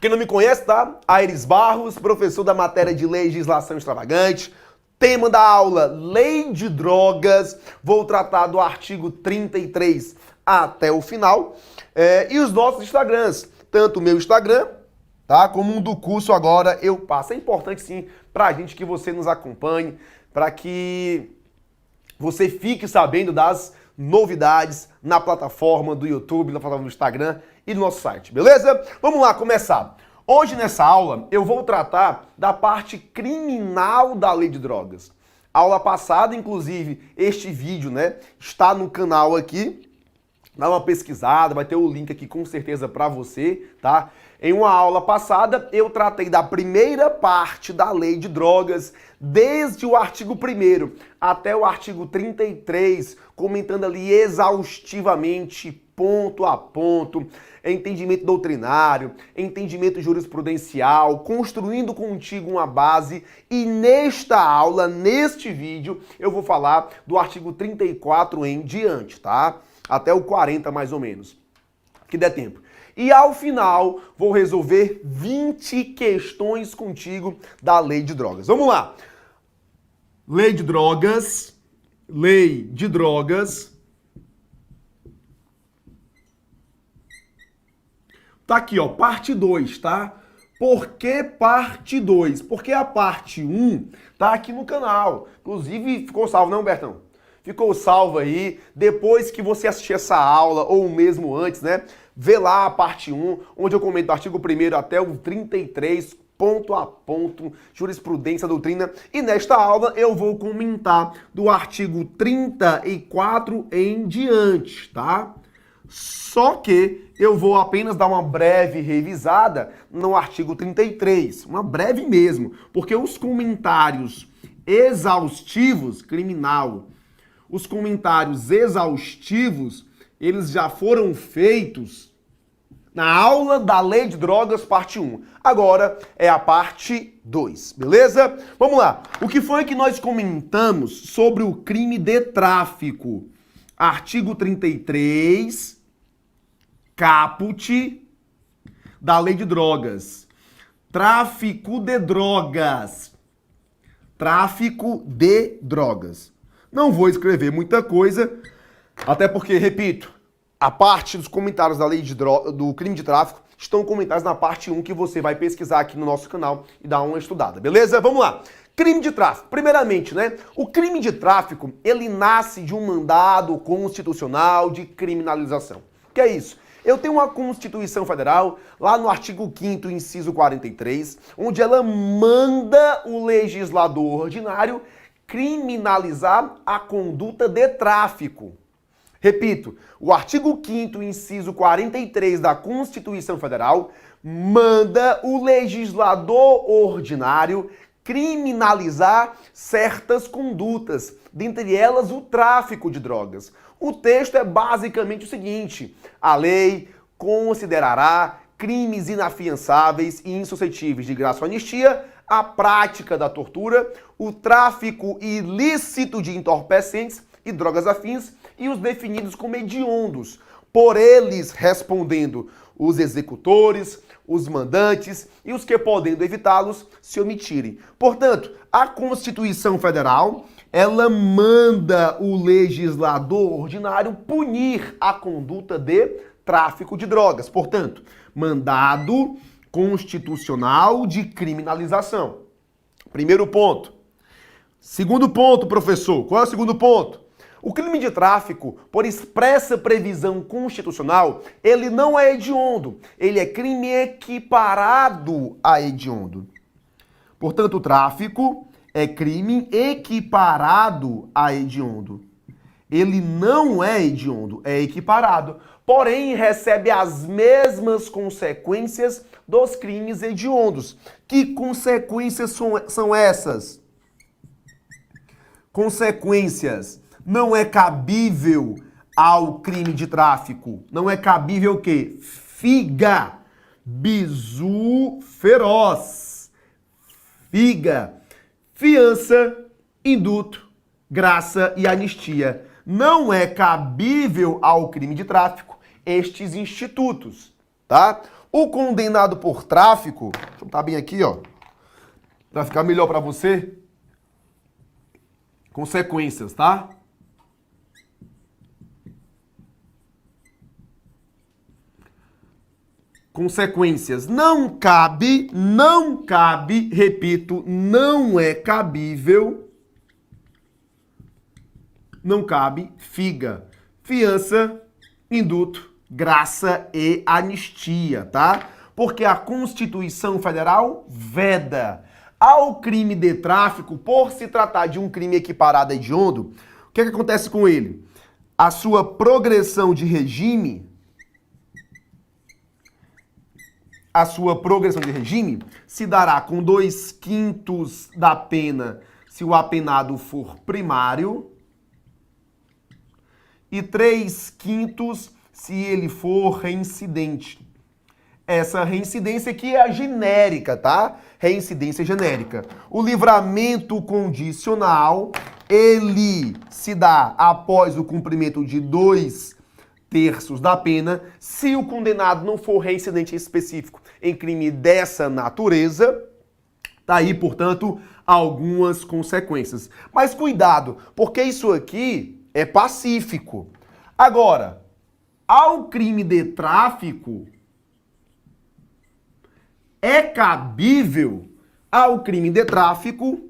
Quem não me conhece, tá? Aires Barros, professor da matéria de legislação extravagante. Tema da aula, lei de drogas. Vou tratar do artigo 33 até o final. E os nossos Instagrams, tanto o meu Instagram, tá? Como um do curso agora eu passo. É importante sim pra gente que você nos acompanhe, para que você fique sabendo das novidades na plataforma do YouTube, na plataforma do Instagram e no nosso site, beleza? Vamos lá começar. Hoje nessa aula eu vou tratar da parte criminal da lei de drogas. Aula passada, inclusive, este vídeo, né, está no canal aqui. Dá uma pesquisada, vai ter o link aqui com certeza para você, tá? Em uma aula passada, eu tratei da primeira parte da lei de drogas, desde o artigo 1º até o artigo 33, comentando ali exaustivamente, ponto a ponto, entendimento doutrinário, entendimento jurisprudencial, construindo contigo uma base. E nesta aula, neste vídeo, eu vou falar do artigo 34 em diante, tá? Até o 40 mais ou menos, que der tempo. E ao final, vou resolver 20 questões contigo da lei de drogas. Vamos lá. Lei de drogas. Lei de drogas. Tá aqui, ó, parte 2, tá? Por que parte 2? Porque a parte 1 tá aqui no canal. Inclusive, ficou salvo, não, Bertão? Ficou salvo aí, depois que você assistir essa aula, ou mesmo antes, né? Vê lá a parte 1, onde eu comento do artigo 1º até o 33, ponto a ponto, jurisprudência, doutrina. E nesta aula eu vou comentar do artigo 34 em diante, tá? Só que eu vou apenas dar uma breve revisada no artigo 33, uma breve mesmo, porque os comentários exaustivos, criminal, os comentários exaustivos, eles já foram feitos na aula da Lei de Drogas, parte 1. Agora é a parte 2, beleza? Vamos lá. O que foi que nós comentamos sobre o crime de tráfico? Artigo 33, caput da Lei de Drogas. Tráfico de drogas. Tráfico de drogas. Não vou escrever muita coisa, até porque, repito, a parte dos comentários da lei do crime de tráfico estão comentados na parte 1 que você vai pesquisar aqui no nosso canal e dar uma estudada, beleza? Vamos lá. Crime de tráfico. Primeiramente, né? O crime de tráfico, ele nasce de um mandado constitucional de criminalização. O que é isso? Eu tenho uma Constituição Federal, lá no artigo 5º, inciso 43, onde ela manda o legislador ordinário criminalizar a conduta de tráfico. Repito, o artigo 5º, inciso 43 da Constituição Federal manda o legislador ordinário criminalizar certas condutas, dentre elas o tráfico de drogas. O texto é basicamente o seguinte: a lei considerará crimes inafiançáveis e insuscetíveis de graça ou anistia a prática da tortura, o tráfico ilícito de entorpecentes e drogas afins e os definidos como hediondos, por eles respondendo os executores, os mandantes e os que, podendo evitá-los, se omitirem. Portanto, a Constituição Federal, ela manda o legislador ordinário punir a conduta de tráfico de drogas. Portanto, mandado constitucional de criminalização. Primeiro ponto. Segundo ponto, professor. Qual é o segundo ponto? O crime de tráfico, por expressa previsão constitucional, ele não é hediondo. Ele é crime equiparado a hediondo. Portanto, o tráfico é crime equiparado a hediondo. Ele não é hediondo, é equiparado. Porém, recebe as mesmas consequências dos crimes hediondos. Que consequências são essas? Consequências. Não é cabível ao crime de tráfico. Não é cabível o quê? Figa. Bizu feroz. Figa. Fiança, induto, graça e anistia. Não é cabível ao crime de tráfico estes institutos, tá? O condenado por tráfico, deixa eu botar bem aqui, ó, para ficar melhor para você. Consequências, tá? Consequências. Não cabe, repito, não é cabível, não cabe figa, fiança, induto, graça e anistia, tá? Porque a Constituição Federal veda. Ao crime de tráfico, por se tratar de um crime equiparado a hediondo, o que acontece com ele? A sua progressão de regime se dará com 2/5 da pena se o apenado for primário e 3/5 se ele for reincidente. Essa reincidência aqui é a genérica, tá? Reincidência genérica. O livramento condicional, ele se dá após o cumprimento de 2/3 da pena, se o condenado não for reincidente específico em crime dessa natureza. Tá aí, portanto, algumas consequências. Mas cuidado, porque isso aqui é pacífico. Agora, ao crime de tráfico, é cabível ao crime de tráfico,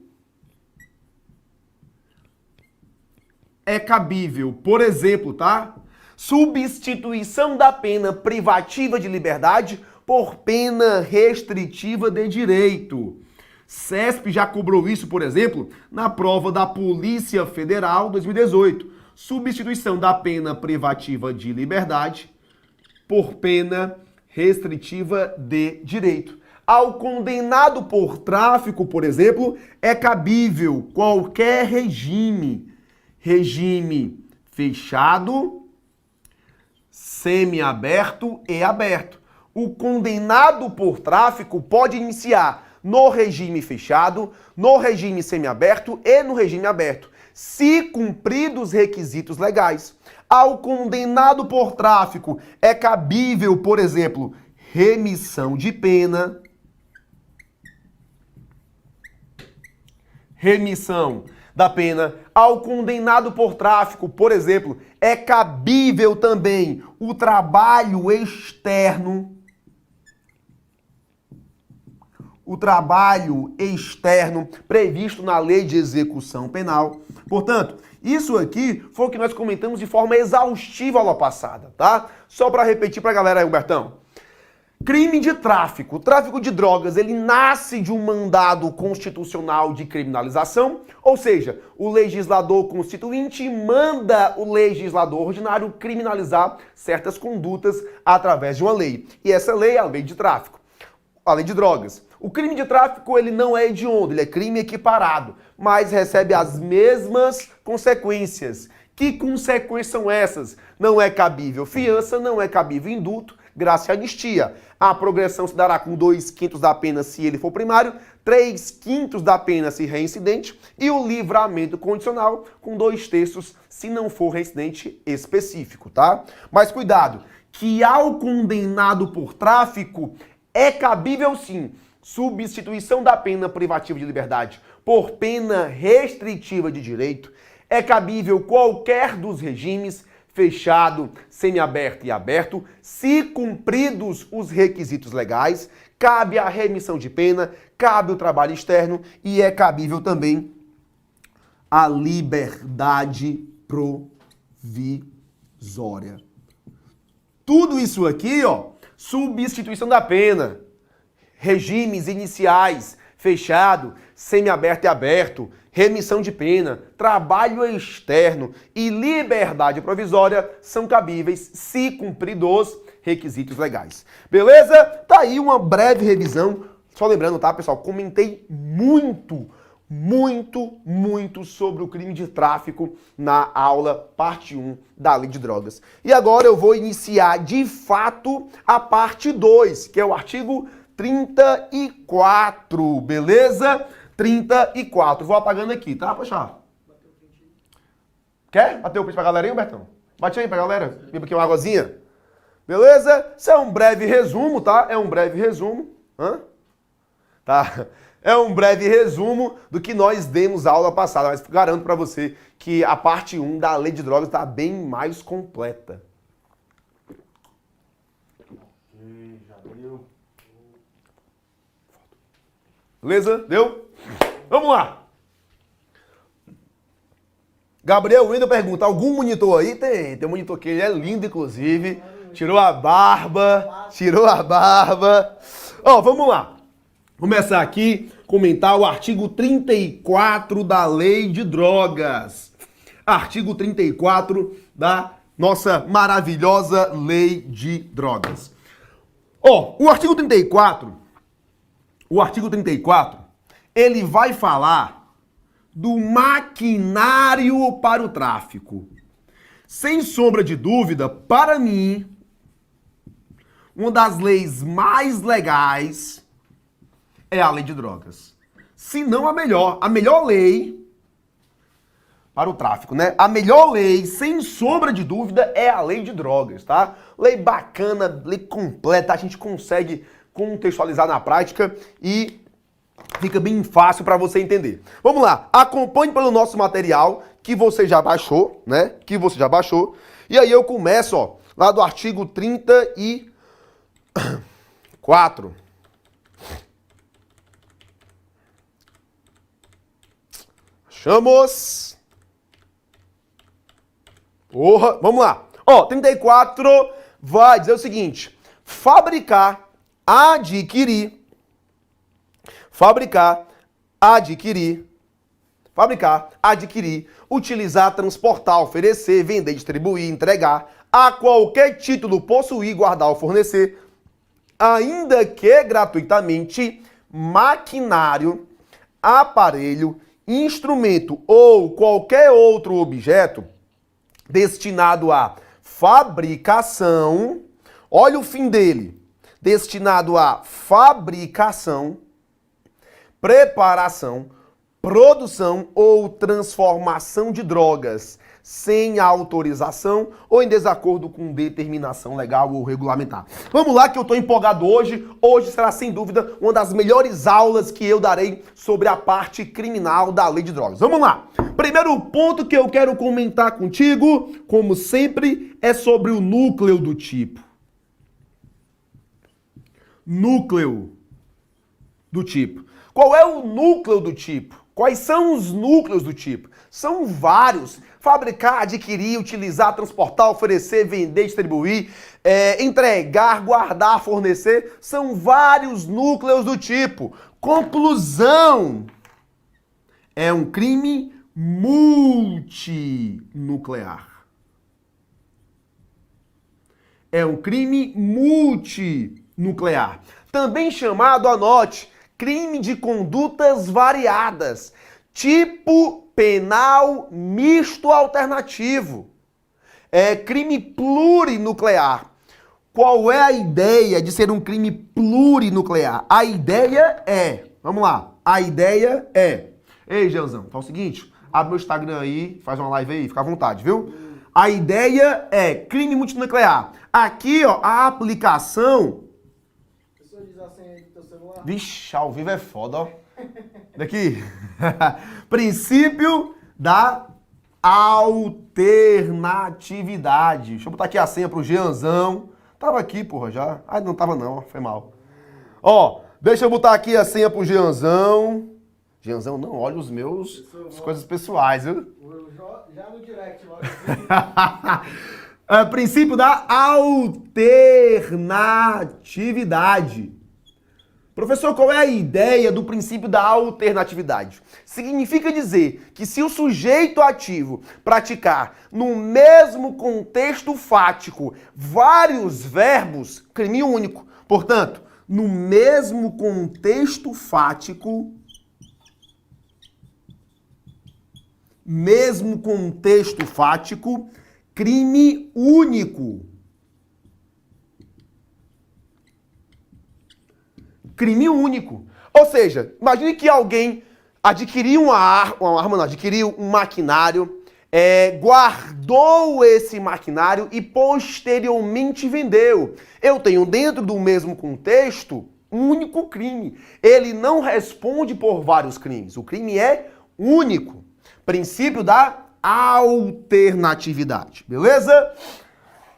é cabível, por exemplo, tá? Substituição da pena privativa de liberdade por pena restritiva de direito. CESP já cobrou isso, por exemplo, na prova da Polícia Federal 2018. Substituição da pena privativa de liberdade por pena restritiva de direito. Ao condenado por tráfico, por exemplo, é cabível qualquer regime fechado, semiaberto e aberto. O condenado por tráfico pode iniciar no regime fechado, no regime semiaberto e no regime aberto, se cumpridos os requisitos legais. Ao condenado por tráfico é cabível, por exemplo, remissão de pena, remissão da pena. Ao condenado por tráfico, por exemplo, é cabível também o trabalho externo. O trabalho externo previsto na Lei de Execução Penal. Portanto, isso aqui foi o que nós comentamos de forma exaustiva aula passada, tá? Só para repetir para a galera aí, Humbertão. Crime de tráfico, tráfico de drogas, ele nasce de um mandado constitucional de criminalização, ou seja, o legislador constituinte manda o legislador ordinário criminalizar certas condutas através de uma lei. E essa lei é a lei de tráfico, a lei de drogas. O crime de tráfico, ele não é hediondo, ele é crime equiparado, mas recebe as mesmas consequências. Que consequências são essas? Não é cabível fiança, não é cabível indulto, graça e anistia. A progressão se dará com 2/5 da pena se ele for primário, 3/5 da pena se reincidente e o livramento condicional com 2/3 se não for reincidente específico, tá? Mas cuidado, que ao condenado por tráfico é cabível sim substituição da pena privativa de liberdade por pena restritiva de direito, é cabível qualquer dos regimes fechado, semiaberto e aberto, se cumpridos os requisitos legais, cabe a remissão de pena, cabe o trabalho externo e é cabível também a liberdade provisória. Tudo isso aqui, ó, substituição da pena, regimes iniciais, fechado, semiaberto e aberto, remissão de pena, trabalho externo e liberdade provisória são cabíveis se cumpridos os requisitos legais. Beleza? Tá aí uma breve revisão. Só lembrando, tá, pessoal? Comentei muito sobre o crime de tráfico na aula parte 1 da Lei de Drogas. E agora eu vou iniciar de fato a parte 2, que é o artigo 34, beleza? 34. Vou apagando aqui, tá, Poxa? Quer bater o print pra galera aí, Humbertão? Bate aí pra galera. Beba aqui uma águazinha. Beleza? Isso é um breve resumo, tá? É um breve resumo. Hã? Tá? É um breve resumo do que nós demos aula passada, mas garanto pra você que a parte 1 da lei de drogas tá bem mais completa. Ok, já deu. Beleza? Deu? Vamos lá! Gabriel Wendel pergunta, algum monitor aí? Tem um monitor que ele é lindo, inclusive. Tirou a barba. Ó, vamos lá. Começar aqui, comentar o artigo 34 da Lei de Drogas. Artigo 34 da nossa maravilhosa Lei de Drogas. Ó, o artigo 34, ele vai falar do maquinário para o tráfico. Sem sombra de dúvida, para mim, uma das leis mais legais é a lei de drogas. Se não a melhor lei para o tráfico, né? A melhor lei, sem sombra de dúvida, é a lei de drogas, tá? Lei bacana, lei completa, a gente consegue contextualizar na prática e fica bem fácil para você entender. Vamos lá, acompanhe pelo nosso material que você já baixou, né? E aí eu começo, ó, lá do artigo 34. Achamos. Porra, vamos lá. Ó, 34 vai dizer o seguinte: fabricar, adquirir, utilizar, transportar, oferecer, vender, distribuir, entregar, a qualquer título possuir, guardar ou fornecer, ainda que gratuitamente, maquinário, aparelho, instrumento ou qualquer outro objeto destinado à fabricação, olha o fim dele, destinado à fabricação, preparação, produção ou transformação de drogas sem autorização ou em desacordo com determinação legal ou regulamentar. Vamos lá que eu tô empolgado hoje. Hoje será sem dúvida uma das melhores aulas que eu darei sobre a parte criminal da lei de drogas. Vamos lá. Primeiro ponto que eu quero comentar contigo, como sempre, é sobre o núcleo do tipo. Núcleo do tipo. Qual é o núcleo do tipo? Quais são os núcleos do tipo? São vários. Fabricar, adquirir, utilizar, transportar, oferecer, vender, distribuir, entregar, guardar, fornecer. São vários núcleos do tipo. Conclusão. É um crime multinuclear. É um crime multinuclear. Também chamado, anote, crime de condutas variadas. Tipo penal misto alternativo. É crime plurinuclear. Qual é a ideia de ser um crime plurinuclear? A ideia é... Vamos lá. A ideia é... Ei, Geuzão, faz o seguinte. Abre meu Instagram aí, faz uma live aí, fica à vontade, viu? A ideia é crime multinuclear. Aqui, ó, a aplicação... Vixe, ao vivo é foda, ó. Daqui. Princípio da alternatividade. Deixa eu botar aqui a senha pro Jeanzão. Tava aqui, porra, já. Ah, não tava não, foi mal. Ó, deixa eu botar aqui a senha pro Jeanzão. Jeanzão, não, olha os meus, as coisas pessoais, viu? Já no direct, logo assim. Princípio da alternatividade. Professor, qual é a ideia do princípio da alternatividade? Significa dizer que se o sujeito ativo praticar no mesmo contexto fático vários verbos, crime único. Portanto, no mesmo contexto fático, crime único. Crime único. Ou seja, imagine que alguém adquiriu adquiriu um maquinário, guardou esse maquinário e posteriormente vendeu. Eu tenho dentro do mesmo contexto um único crime. Ele não responde por vários crimes. O crime é único. Princípio da alternatividade. Beleza?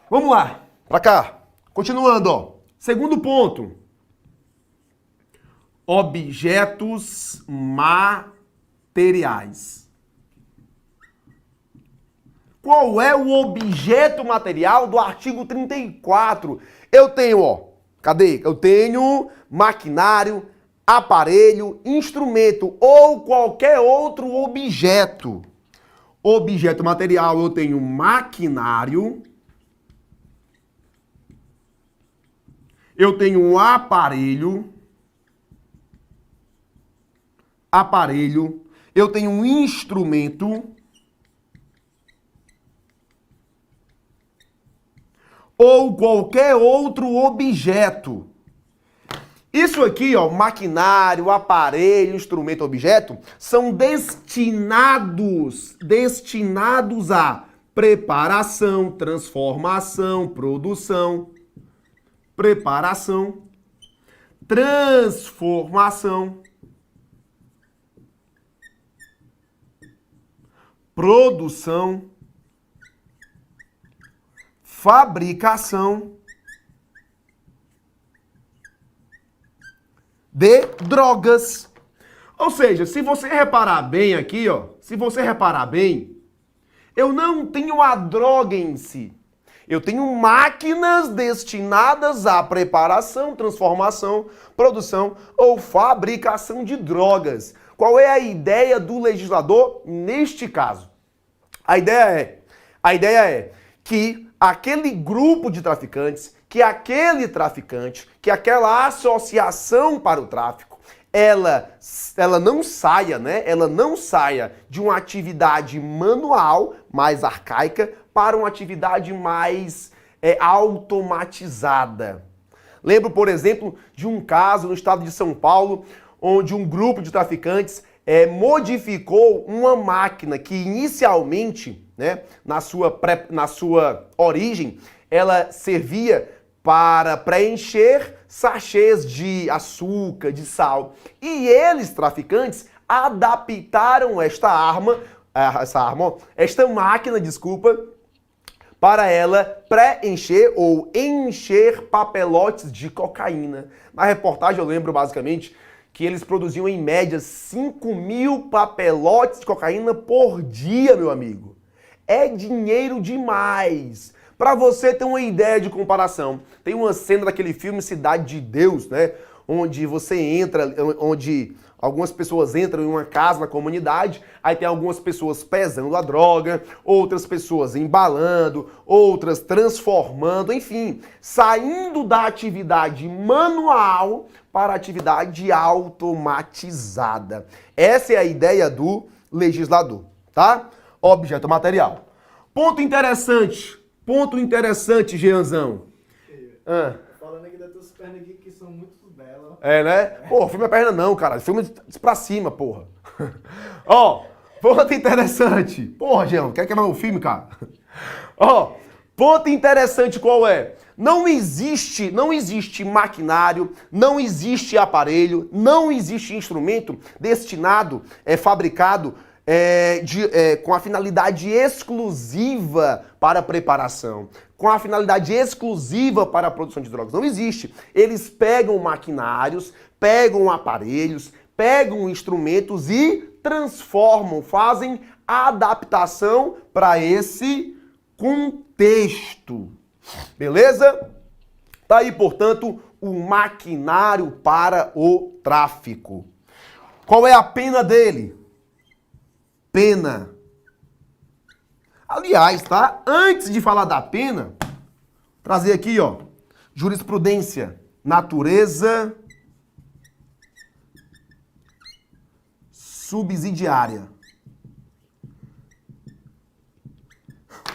Vamos lá. Pra cá. Continuando, ó. Segundo ponto. Objetos materiais. Qual é o objeto material do artigo 34? Eu tenho, ó, cadê? Eu tenho maquinário, aparelho, instrumento ou qualquer outro objeto. Objeto material, eu tenho maquinário, eu tenho um aparelho, eu tenho um instrumento ou qualquer outro objeto. Isso aqui, ó, maquinário, aparelho, instrumento, objeto, são destinados a preparação, transformação, produção, preparação, transformação, produção, fabricação de drogas. Ou seja, se você reparar bem aqui, ó, eu não tenho a droga em si. Eu tenho máquinas destinadas à preparação, transformação, produção ou fabricação de drogas. Qual é a ideia do legislador neste caso? A ideia é que aquele grupo de traficantes, que aquele traficante, que aquela associação para o tráfico, ela não saia, né? Ela não saia de uma atividade manual, mais arcaica, para uma atividade mais automatizada. Lembro, por exemplo, de um caso no estado de São Paulo, onde um grupo de traficantes modificou uma máquina que inicialmente, né, na sua origem, ela servia para preencher sachês de açúcar, de sal. E eles, traficantes, adaptaram esta máquina, para ela preencher ou encher papelotes de cocaína. Na reportagem eu lembro basicamente que eles produziam em média 5.000 papelotes de cocaína por dia, meu amigo. É dinheiro demais. Para você ter uma ideia de comparação, tem uma cena daquele filme Cidade de Deus, né? Onde você entra, onde algumas pessoas entram em uma casa na comunidade, aí tem algumas pessoas pesando a droga, outras pessoas embalando, outras transformando, enfim, saindo da atividade manual para a atividade automatizada. Essa é a ideia do legislador, tá? Objeto material. Ponto interessante, Jeanzão. Falando aqui das tuas pernas aqui que são muito belas. É, né? Pô, filme é perna não, cara. Filme pra cima, porra. Ó, ponto interessante. Porra, Jean, quer quebrar o filme, cara? Ó, ponto interessante qual é? Não existe maquinário, não existe aparelho, não existe instrumento destinado, fabricado com a finalidade exclusiva para a preparação, com a finalidade exclusiva para a produção de drogas. Não existe. Eles pegam maquinários, pegam aparelhos, pegam instrumentos e transformam, fazem adaptação para esse contexto. Beleza? Tá aí, portanto, o maquinário para o tráfico. Qual é a pena dele? Pena. Aliás, tá? Antes de falar da pena, trazer aqui, ó, jurisprudência, natureza subsidiária.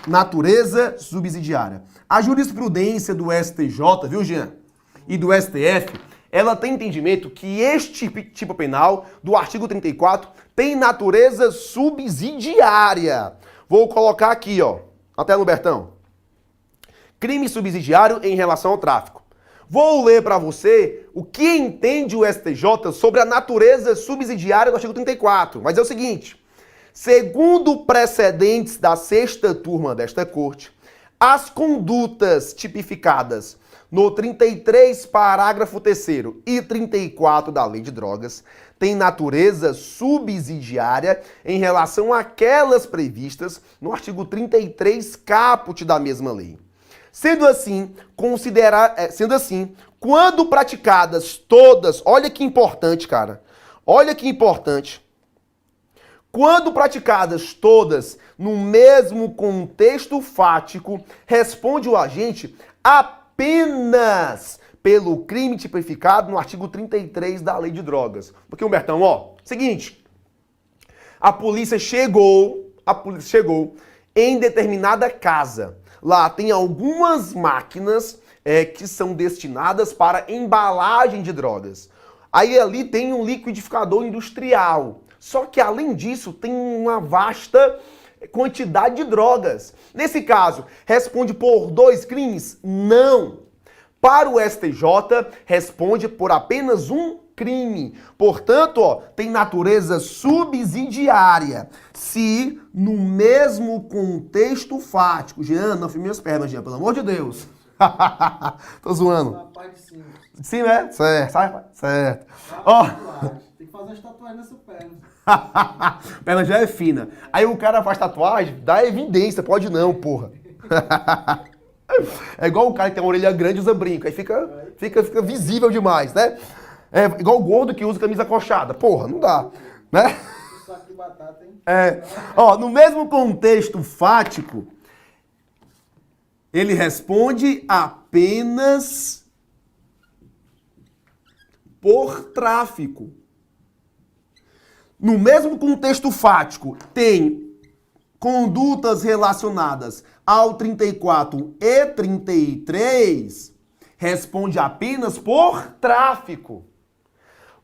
Natureza subsidiária. A jurisprudência do STJ, viu, Jean? E do STF, ela tem entendimento que este tipo penal do artigo 34 tem natureza subsidiária. Vou colocar aqui, ó, até no Bertão. Crime subsidiário em relação ao tráfico. Vou ler para você o que entende o STJ sobre a natureza subsidiária do artigo 34. Mas é o seguinte, segundo precedentes da sexta turma desta corte, as condutas tipificadas no 33, parágrafo 3º e 34 da Lei de Drogas têm natureza subsidiária em relação àquelas previstas no artigo 33, caput da mesma lei. Sendo assim, quando praticadas todas, olha que importante, cara, olha que importante, quando praticadas todas no mesmo contexto fático, responde o agente apenas pelo crime tipificado no artigo 33 da Lei de Drogas. Porque, Humbertão, ó, seguinte, a polícia chegou em determinada casa. Lá tem algumas máquinas que são destinadas para embalagem de drogas. Aí ali tem um liquidificador industrial. Só que além disso tem uma vasta quantidade de drogas. Nesse caso, responde por 2 crimes? Não. Para o STJ, responde por apenas um crime. Portanto, ó, tem natureza subsidiária. Se no mesmo contexto fático... Jean, não fui minhas pernas, Jean, pelo amor de Deus. Tô zoando. Na parte de cima. Sim, né? Certo, sai, certo. Ó. Tem que fazer as tatuagens nessa perna. Perna já é fina. Aí o cara faz tatuagem, dá evidência, pode não, porra. É igual o cara que tem uma orelha grande e usa brinco. Aí fica visível demais, né? É igual o gordo que usa camisa coxada. Porra, não dá, né? Saco de batata, hein? Ó, no mesmo contexto fático, ele responde apenas por tráfico. No mesmo contexto fático, tem condutas relacionadas ao 34 e 33, responde apenas por tráfico.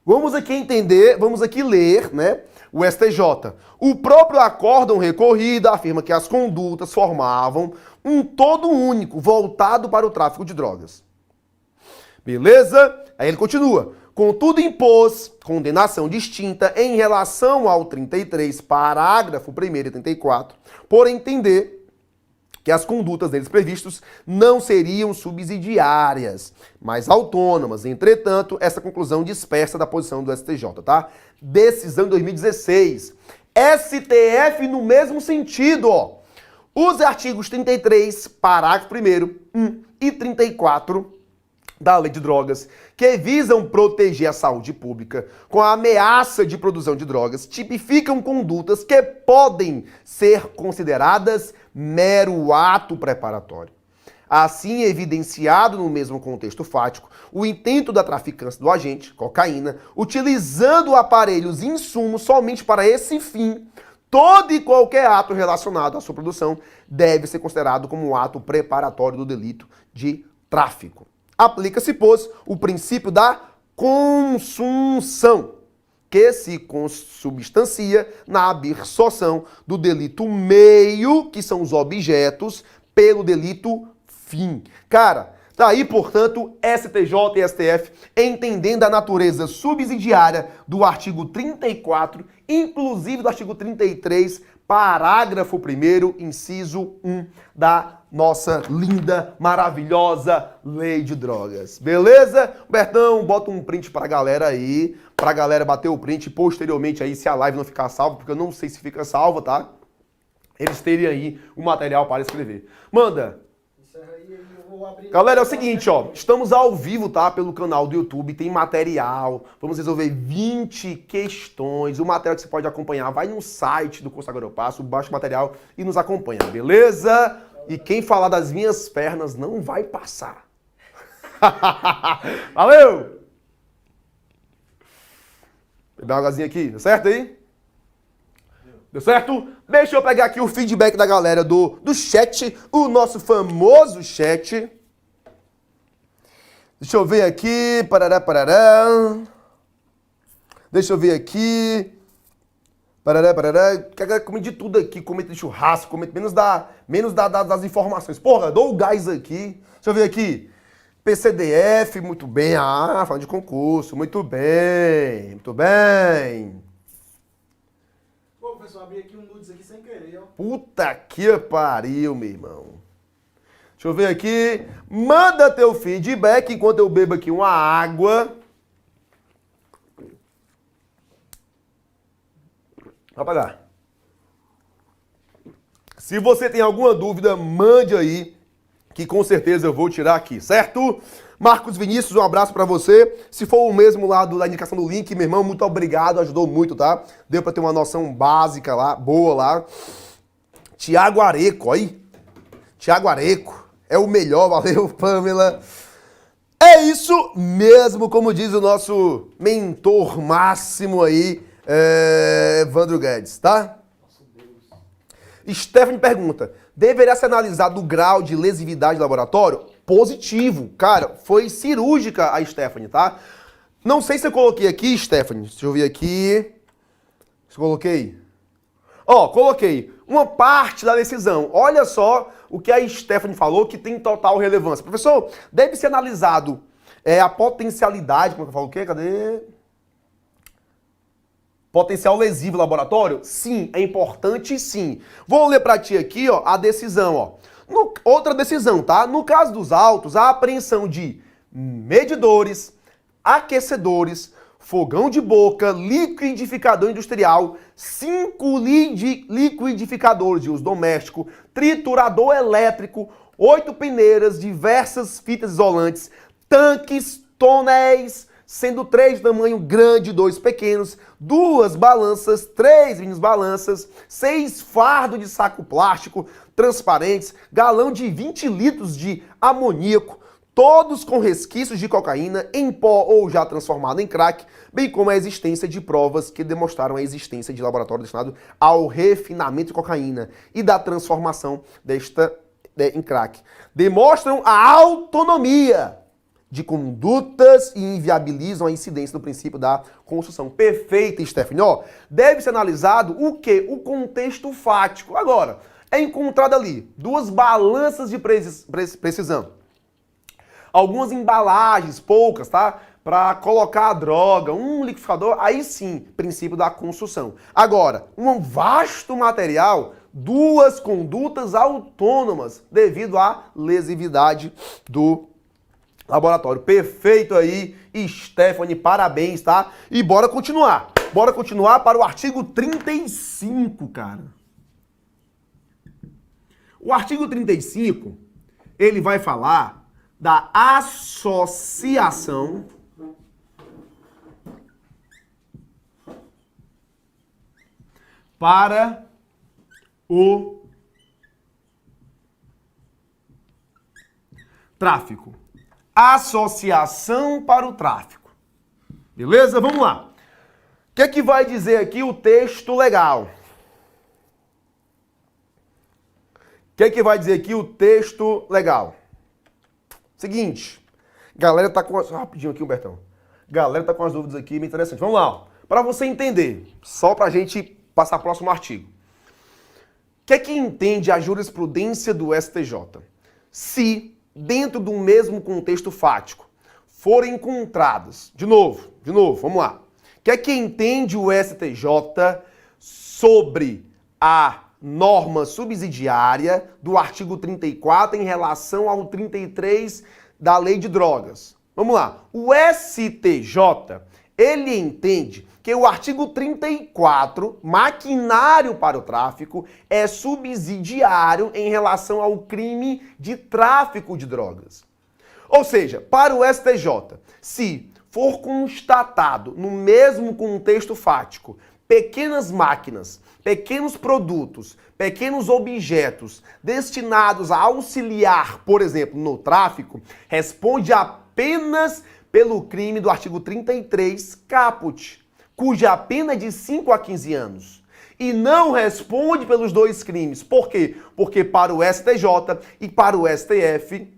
Vamos aqui entender, vamos aqui ler, né, o STJ. O próprio acórdão recorrido afirma que as condutas formavam um todo único voltado para o tráfico de drogas. Beleza? Aí ele continua. Contudo, impôs condenação distinta em relação ao 33, parágrafo 1º e 34, por entender que as condutas deles previstos não seriam subsidiárias, mas autônomas. Entretanto, essa conclusão dispersa da posição do STJ, tá? Decisão de 2016. STF no mesmo sentido, ó. Os artigos 33, parágrafo 1º, 1 e 34 da Lei de Drogas, que visam proteger a saúde pública com a ameaça de produção de drogas, tipificam condutas que podem ser consideradas mero ato preparatório. Assim, evidenciado no mesmo contexto fático, o intento da traficância do agente, cocaína, utilizando aparelhos e insumos somente para esse fim, todo e qualquer ato relacionado à sua produção deve ser considerado como um ato preparatório do delito de tráfico. Aplica-se, pois, o princípio da consunção, que se consubstancia na absorção do delito meio, que são os objetos, pelo delito fim. Cara, tá aí, portanto, STJ e STF entendendo a natureza subsidiária do artigo 34, inclusive do artigo 33, parágrafo 1º, inciso 1 da nossa linda, maravilhosa Lei de Drogas. Beleza? Bertão, bota um print pra galera aí, pra galera bater o print posteriormente aí, se a live não ficar salva, porque eu não sei se fica salva, tá? Eles teriam aí o material para escrever. Manda! Galera, é o seguinte, ó, estamos ao vivo, tá, pelo canal do YouTube, tem material, vamos resolver 20 questões, o material que você pode acompanhar, vai no site do Curso Agora Eu Passo, baixa o material e nos acompanha, beleza? E quem falar das minhas pernas não vai passar. Valeu! Beber uma águazinha aqui, deu certo aí? Deu certo? Deixa eu pegar aqui o feedback da galera do chat, o nosso famoso chat. Deixa eu ver aqui. Parará, parará. Deixa eu ver aqui. Parará, parará. Come de tudo aqui, come de churrasco, come menos das informações. Porra, dou o gás aqui. Deixa eu ver aqui. PCDF, muito bem. Ah, falando de concurso, muito bem. Muito bem. Pô, professor, abri aqui um nudes aqui sem querer, ó. Puta que pariu, meu irmão. Deixa eu ver aqui. Manda teu feedback enquanto eu bebo aqui uma água. Vou apagar. Se você tem alguma dúvida, mande aí, que com certeza eu vou tirar aqui, certo? Marcos Vinícius, um abraço pra você. Se for o mesmo lá da indicação do link, meu irmão, muito obrigado, ajudou muito, tá? Deu pra ter uma noção básica lá, boa lá. Tiago Areco, aí. Tiago Areco, é o melhor, valeu, Pamela. É isso mesmo, como diz o nosso mentor máximo aí, Evandro Guedes, tá? Stephanie pergunta, deveria ser analisado o grau de lesividade do laboratório? Positivo. Cara, foi cirúrgica a Stephanie, tá? Não sei se eu coloquei aqui, Stephanie. Deixa eu ver aqui. Se eu coloquei. Ó, coloquei uma parte da decisão. Olha só o que a Stephanie falou que tem total relevância. Professor, deve ser analisado a potencialidade, como é que eu falo o quê? Cadê? Potencial lesivo do laboratório? Sim, é importante sim. Vou ler pra ti aqui, ó, a decisão, ó. Outra decisão, tá? No caso dos autos, a apreensão de medidores, aquecedores, fogão de boca, liquidificador industrial, 5 liquidificadores de uso doméstico, triturador elétrico, 8 peneiras, diversas fitas isolantes, tanques, tonéis, sendo 3 de tamanho grande, 2 pequenos, 2 balanças, 3 mini balanças, 6 fardos de saco plástico transparentes, galão de 20 litros de amoníaco, todos com resquícios de cocaína em pó ou já transformado em crack, bem como a existência de provas que demonstraram a existência de laboratório destinado ao refinamento de cocaína e da transformação desta em crack. Demonstram a autonomia de condutas e inviabilizam a incidência do princípio da construção. Perfeito, Stephanie. Ó, deve ser analisado o quê? O contexto fático. Agora, é encontrado ali 2 balanças de precisão. Algumas embalagens, poucas, tá? Para colocar a droga, um liquidificador, aí sim, princípio da construção. Agora, um vasto material, 2 condutas autônomas devido à lesividade do laboratório. Perfeito aí, Stephanie, parabéns, tá? E bora continuar. Bora continuar para o artigo 35, cara. O artigo 35, ele vai falar da associação para o tráfico. Associação para o tráfico. Beleza? Vamos lá. O que é que vai dizer aqui o texto legal? O que é que vai dizer aqui o texto legal? Seguinte, galera tá com... Rapidinho aqui, Humbertão. Galera tá com as dúvidas aqui, bem interessante. Vamos lá, ó. Para você entender, só pra gente passar pro próximo artigo. O que é que entende a jurisprudência do STJ? Se, dentro do mesmo contexto fático, forem encontradas... De novo, vamos lá. O que é que entende o STJ sobre a norma subsidiária do artigo 34 em relação ao 33 da Lei de Drogas? Vamos lá. O STJ, ele entende que o artigo 34, maquinário para o tráfico, é subsidiário em relação ao crime de tráfico de drogas. Ou seja, para o STJ, se for constatado no mesmo contexto fático, pequenas máquinas, pequenos produtos, pequenos objetos destinados a auxiliar, por exemplo, no tráfico, responde apenas pelo crime do artigo 33 caput, cuja pena é de 5 a 15 anos. E não responde pelos 2 crimes. Por quê? Porque para o STJ e para o STF,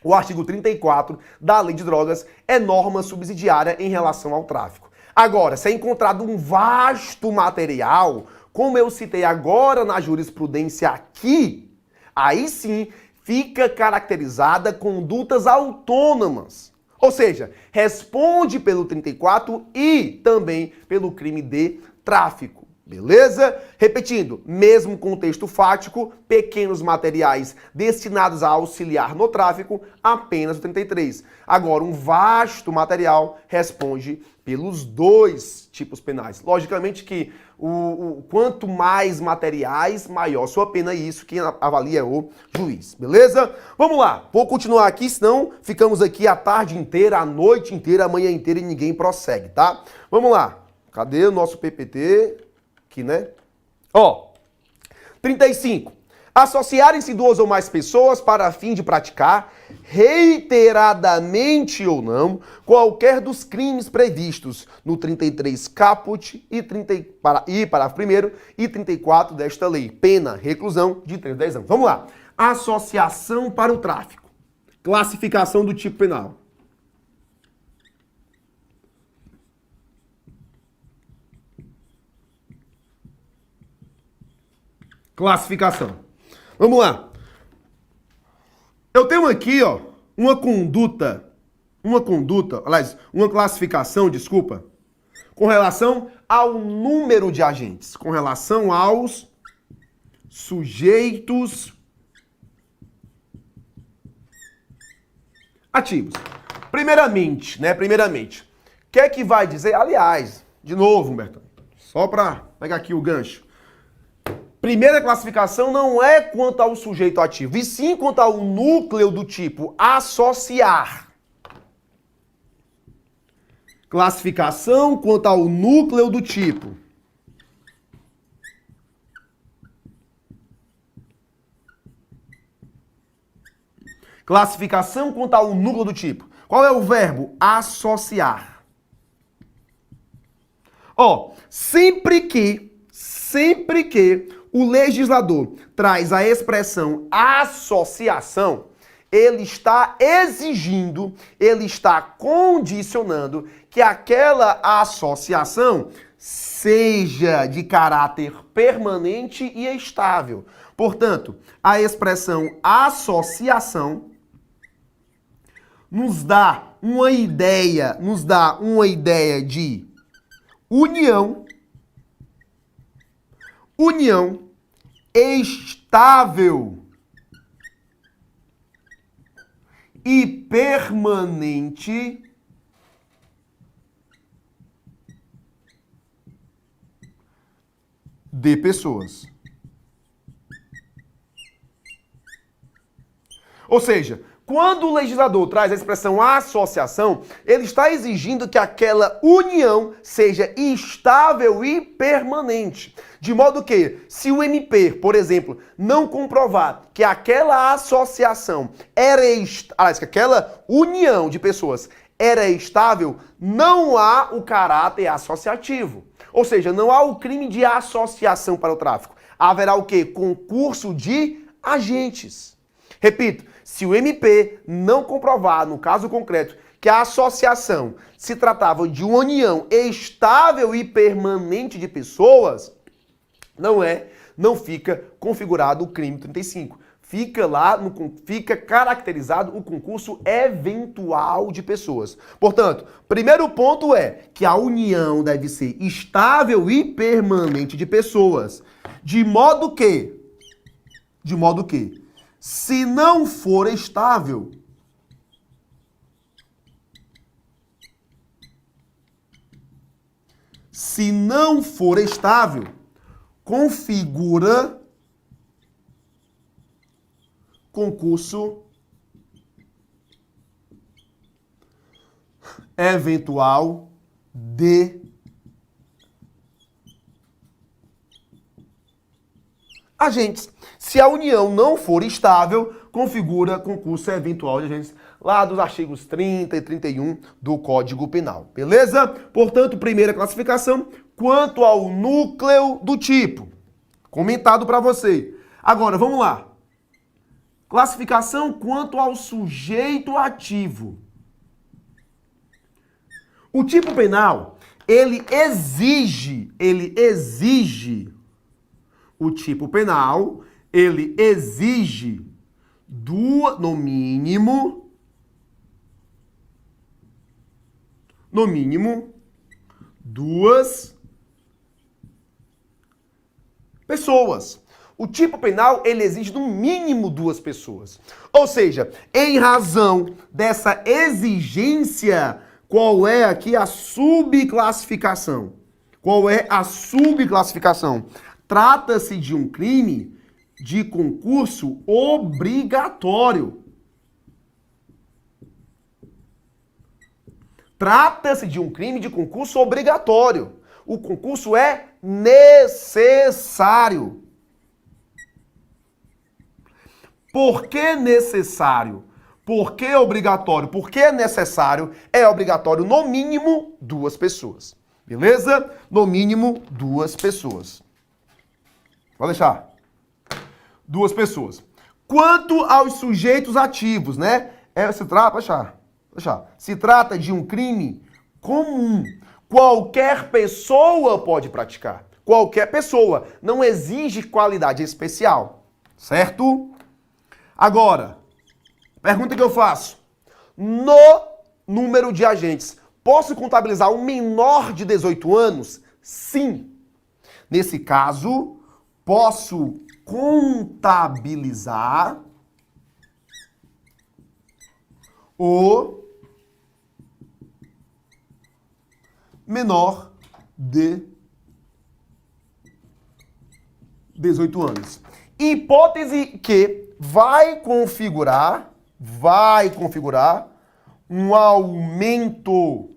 o artigo 34 da Lei de Drogas é norma subsidiária em relação ao tráfico. Agora, se é encontrado um vasto material, como eu citei agora na jurisprudência aqui, aí sim fica caracterizada condutas autônomas. Ou seja, responde pelo 34 e também pelo crime de tráfico. Beleza? Repetindo, mesmo contexto fático, pequenos materiais destinados a auxiliar no tráfico, apenas o 33. Agora, um vasto material responde pelos dois tipos penais. Logicamente que quanto mais materiais, maior sua pena, e isso quem avalia é o juiz. Beleza? Vamos lá, vou continuar aqui, senão ficamos aqui a tarde inteira, a noite inteira, a manhã inteira e ninguém prossegue, tá? Vamos lá. Cadê o nosso PPT? Aqui, né? Ó, 35. Associarem-se duas ou mais pessoas para fim de praticar, reiteradamente ou não, qualquer dos crimes previstos no 33 caput e parágrafo 1º e 34 desta lei. Pena, reclusão de 3 a 10 anos. Vamos lá. Associação para o tráfico. Classificação do tipo penal. Classificação. Vamos lá. Eu tenho aqui, ó, uma classificação, desculpa, com relação ao número de agentes, com relação aos sujeitos ativos. Primeiramente, o que é que vai dizer? Aliás, de novo, Humberto, só para pegar aqui o gancho. Primeira classificação não é quanto ao sujeito ativo, e sim quanto ao núcleo do tipo associar. Classificação quanto ao núcleo do tipo. Classificação quanto ao núcleo do tipo. Qual é o verbo? Associar. Ó, sempre que o legislador traz a expressão associação, ele está exigindo, ele está condicionando que aquela associação seja de caráter permanente e estável. Portanto, a expressão associação nos dá uma ideia de união estável e permanente de pessoas. Ou seja, quando o legislador traz a expressão associação, ele está exigindo que aquela união seja estável e permanente. De modo que, se o MP, por exemplo, não comprovar que aquela associação que aquela união de pessoas era estável, não há o caráter associativo. Ou seja, não há o crime de associação para o tráfico. Haverá o quê? Concurso de agentes. Repito, se o MP não comprovar, no caso concreto, que a associação se tratava de uma união estável e permanente de pessoas, não fica configurado o crime 35. Fica caracterizado o concurso eventual de pessoas. Portanto, primeiro ponto é que a união deve ser estável e permanente de pessoas. De modo que, se não for estável, configura concurso eventual de agentes. Se a união não for estável, configura concurso eventual de agentes, lá dos artigos 30 e 31 do Código Penal. Beleza? Portanto, primeira classificação, quanto ao núcleo do tipo. Comentado para você. Agora, vamos lá. Classificação quanto ao sujeito ativo. O tipo penal, ele exige o tipo penal, ele exige no mínimo, duas pessoas. O tipo penal, ele exige no mínimo duas pessoas. Ou seja, em razão dessa exigência, qual é aqui a subclassificação? Qual é a subclassificação? Trata-se de um crime de concurso obrigatório. Trata-se de um crime de concurso obrigatório. O concurso é necessário. Por que necessário? Por que obrigatório? Por que necessário? É obrigatório no mínimo duas pessoas. Beleza? No mínimo duas pessoas. Pode deixar. Duas pessoas. Quanto aos sujeitos ativos, né? Se trata de um crime comum. Qualquer pessoa pode praticar. Qualquer pessoa. Não exige qualidade especial. Certo? Agora, pergunta que eu faço. No número de agentes, posso contabilizar um menor de 18 anos? Sim. Nesse caso, posso contabilizar o menor de 18 anos. Hipótese que vai configurar um aumento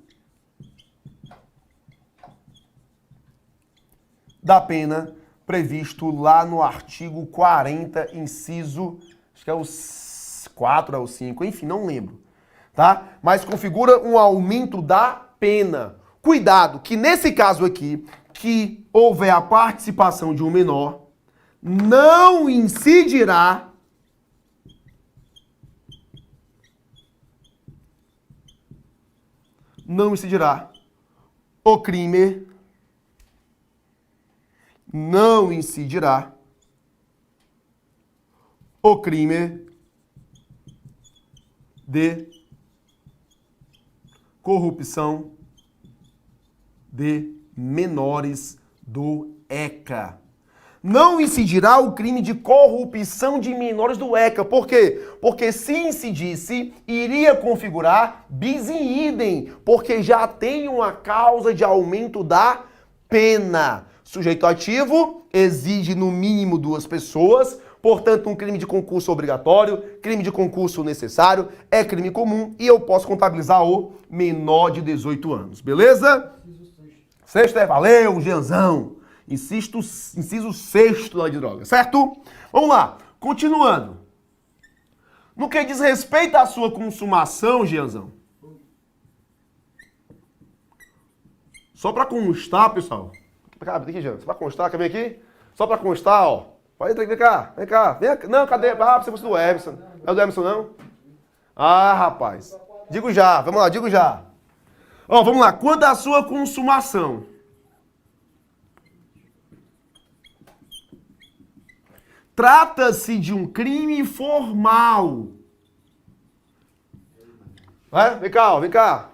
da pena previsto lá no artigo 40, inciso, acho que é o 4 ou 5, enfim, não lembro, tá? Mas configura um aumento da pena. Cuidado, que nesse caso aqui, que houver a participação de um menor, não incidirá o crime, não incidirá o crime de corrupção de menores do ECA. Não incidirá o crime de corrupção de menores do ECA. Por quê? Porque se incidisse, iria configurar bis in idem, porque já tem uma causa de aumento da pena. Sujeito ativo exige no mínimo duas pessoas, portanto um crime de concurso obrigatório, crime de concurso necessário, é crime comum e eu posso contabilizar o menor de 18 anos, beleza? Sexto valeu, Jeanzão. Inciso 6º da lei de drogas, certo? Vamos lá, continuando. No que diz respeito à sua consumação, Jeanzão, só para constar, pessoal. Vem aqui, Jean, só para constar, quer vir aqui? Só para constar, ó. Pode entrar, vem cá. Vem cá. Não, cadê? Ah, você do Emerson. Não é do Emerson, não? Ah, rapaz. Digo já, vamos lá, digo já. Ó, vamos lá, quanto à sua consumação. Trata-se de um crime formal. Vem cá, ó, vem cá.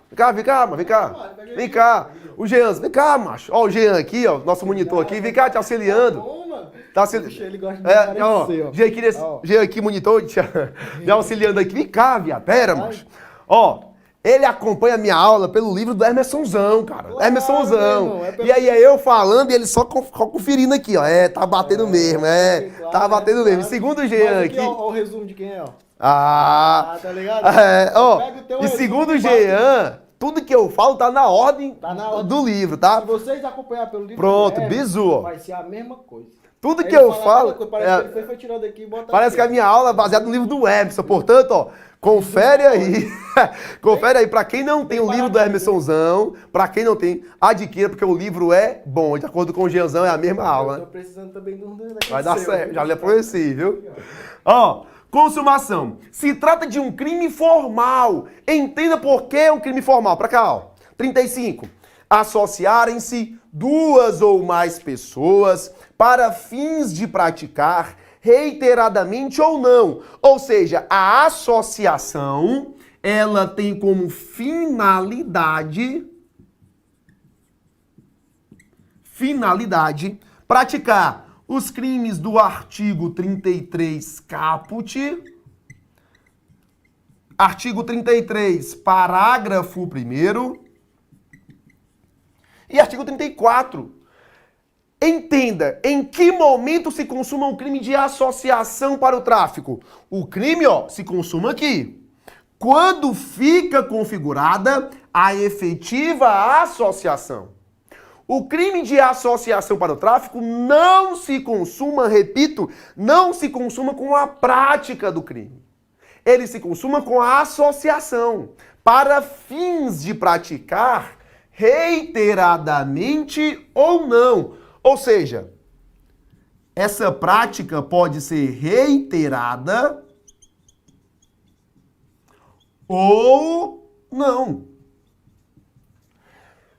Vem cá. O Jean, vem cá, macho. Ó, o Jean aqui, ó, nosso monitor aqui. Vem cá, te auxiliando. Tá auxiliando. Ele gosta de aparecer, ó. Jean aqui, monitor, me auxiliando aqui. Vem cá, viado. Pera, macho. Ó, ele acompanha a minha aula pelo livro do Emersonzão, cara. Claro, Emersonzão. E aí é eu falando e ele só conferindo aqui, ó. Tá batendo mesmo, claro, tá batendo mesmo. Segundo o Jean aqui... Ó, o resumo de quem é, ó. Tá ligado? E segundo o Jean, tudo que eu falo tá na ordem do livro, tá? Se vocês acompanhar pelo livro... Pronto, bizu. Vai ser a mesma coisa. Tudo que eu falo... Parece que ele foi tirando aqui e bota parece que a minha aula é baseada no livro do Emerson. Portanto, ó, confere aí. Confere aí. Pra quem não tem o livro do Emersonzão, pra quem não tem, adquira, porque o livro é bom. De acordo com o Jeanzão, é a mesma aula. Eu tô precisando também de um vai dar certo. Já lhe conheci, viu? Ó, consumação. Se trata de um crime formal. Entenda por que é um crime formal. Pra cá, ó. 35. associarem-se duas ou mais pessoas para fins de praticar reiteradamente ou não. Ou seja, a associação, ela tem como finalidade praticar os crimes do artigo 33 caput, artigo 33, parágrafo 1º e artigo 34. Entenda, em que momento se consuma um crime de associação para o tráfico? O crime, se consuma aqui. Quando fica configurada a efetiva associação. O crime de associação para o tráfico não se consuma, repito, não se consuma com a prática do crime. Ele se consuma com a associação para fins de praticar reiteradamente ou não. Ou seja, essa prática pode ser reiterada ou não.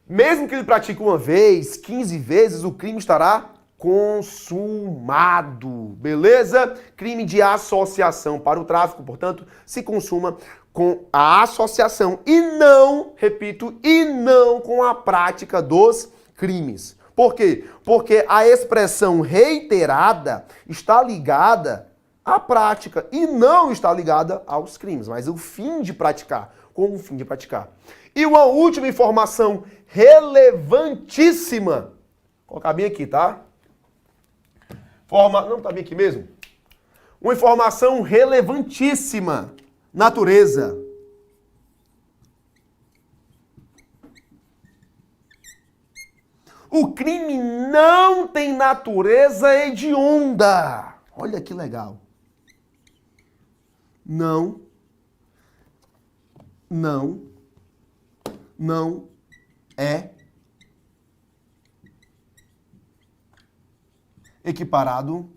Mesmo que ele pratique uma vez, 15 vezes, o crime estará consumado. Beleza? Crime de associação para o tráfico, portanto, se consuma com a associação e não, repito, e não com a prática dos crimes. Por quê? Porque a expressão reiterada está ligada à prática e não está ligada aos crimes, mas o fim de praticar, com o fim de praticar. E uma última informação relevantíssima. Vou colocar bem aqui, tá? Não, tá bem aqui mesmo? Uma informação relevantíssima. Natureza. O crime não tem natureza hedionda. Olha que legal. Não é equiparado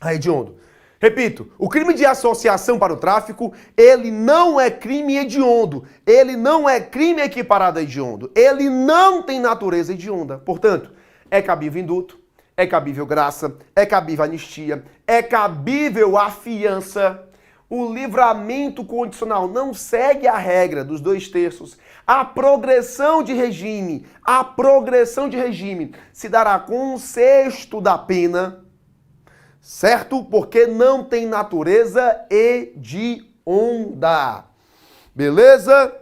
a hediondo. Repito, o crime de associação para o tráfico, ele não é crime hediondo. Ele não é crime equiparado a hediondo. Ele não tem natureza hedionda. Portanto, é cabível indulto, é cabível graça, é cabível anistia, é cabível a fiança. O livramento condicional não segue a regra dos 2/3. A progressão de regime se dará com 1/6 da pena, certo? Porque não tem natureza hedionda. Beleza?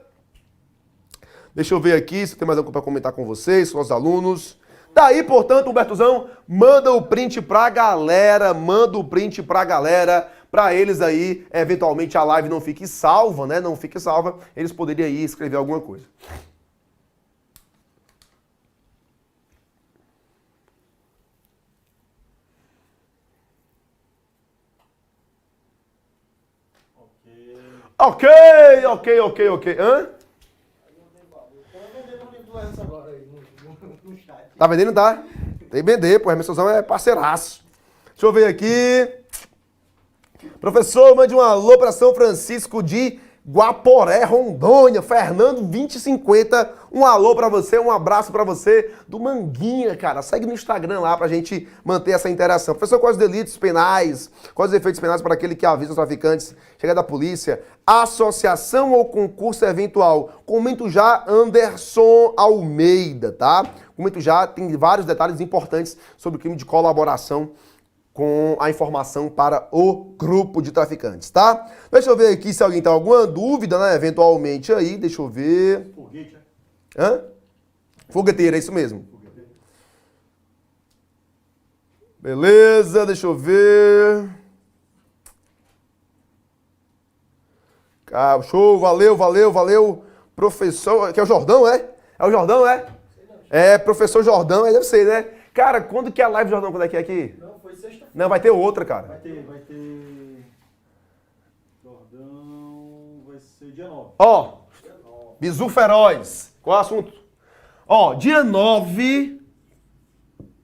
Deixa eu ver aqui se tem mais algo para comentar com vocês, com os alunos. Daí, portanto, Humbertozão, manda o print pra galera, para eles aí, eventualmente a live não fique salva, né? Não fique salva, eles poderiam aí escrever alguma coisa. Ok. Hã? Tá vendendo? Tá. Tem que vender, pô. A Hermesozão é parceiraço. Deixa eu ver aqui. Professor, mande um alô para São Francisco de Guaporé, Rondônia. Fernando 2050. Um alô para você, um abraço para você do Manguinha, cara. Segue no Instagram lá pra gente manter essa interação. Professor, quais os delitos penais? Quais os efeitos penais para aquele que avisa os traficantes? Chega da polícia. Associação ou concurso eventual? Comento já, Anderson Almeida, tá? Comento já, tem vários detalhes importantes sobre o crime de colaboração com a informação para o grupo de traficantes, tá? Deixa eu ver aqui se alguém tem alguma dúvida, né? Eventualmente aí, deixa eu ver. Foguete, né? Hã? Fogueteira, é isso mesmo. Beleza, deixa eu ver. Ah, show, valeu. Professor, que é o Jordão, é? É o Jordão, é? É, professor Jordão, deve ser, né? Cara, quando que é a live, Jordão? Quando é que é aqui? Não, foi sexta-feira. Não, vai ter outra, cara. Vai ter... Jordão... Vai ser dia 9. Ó, Bizu Feroz. Qual é o assunto? Ó, dia 9...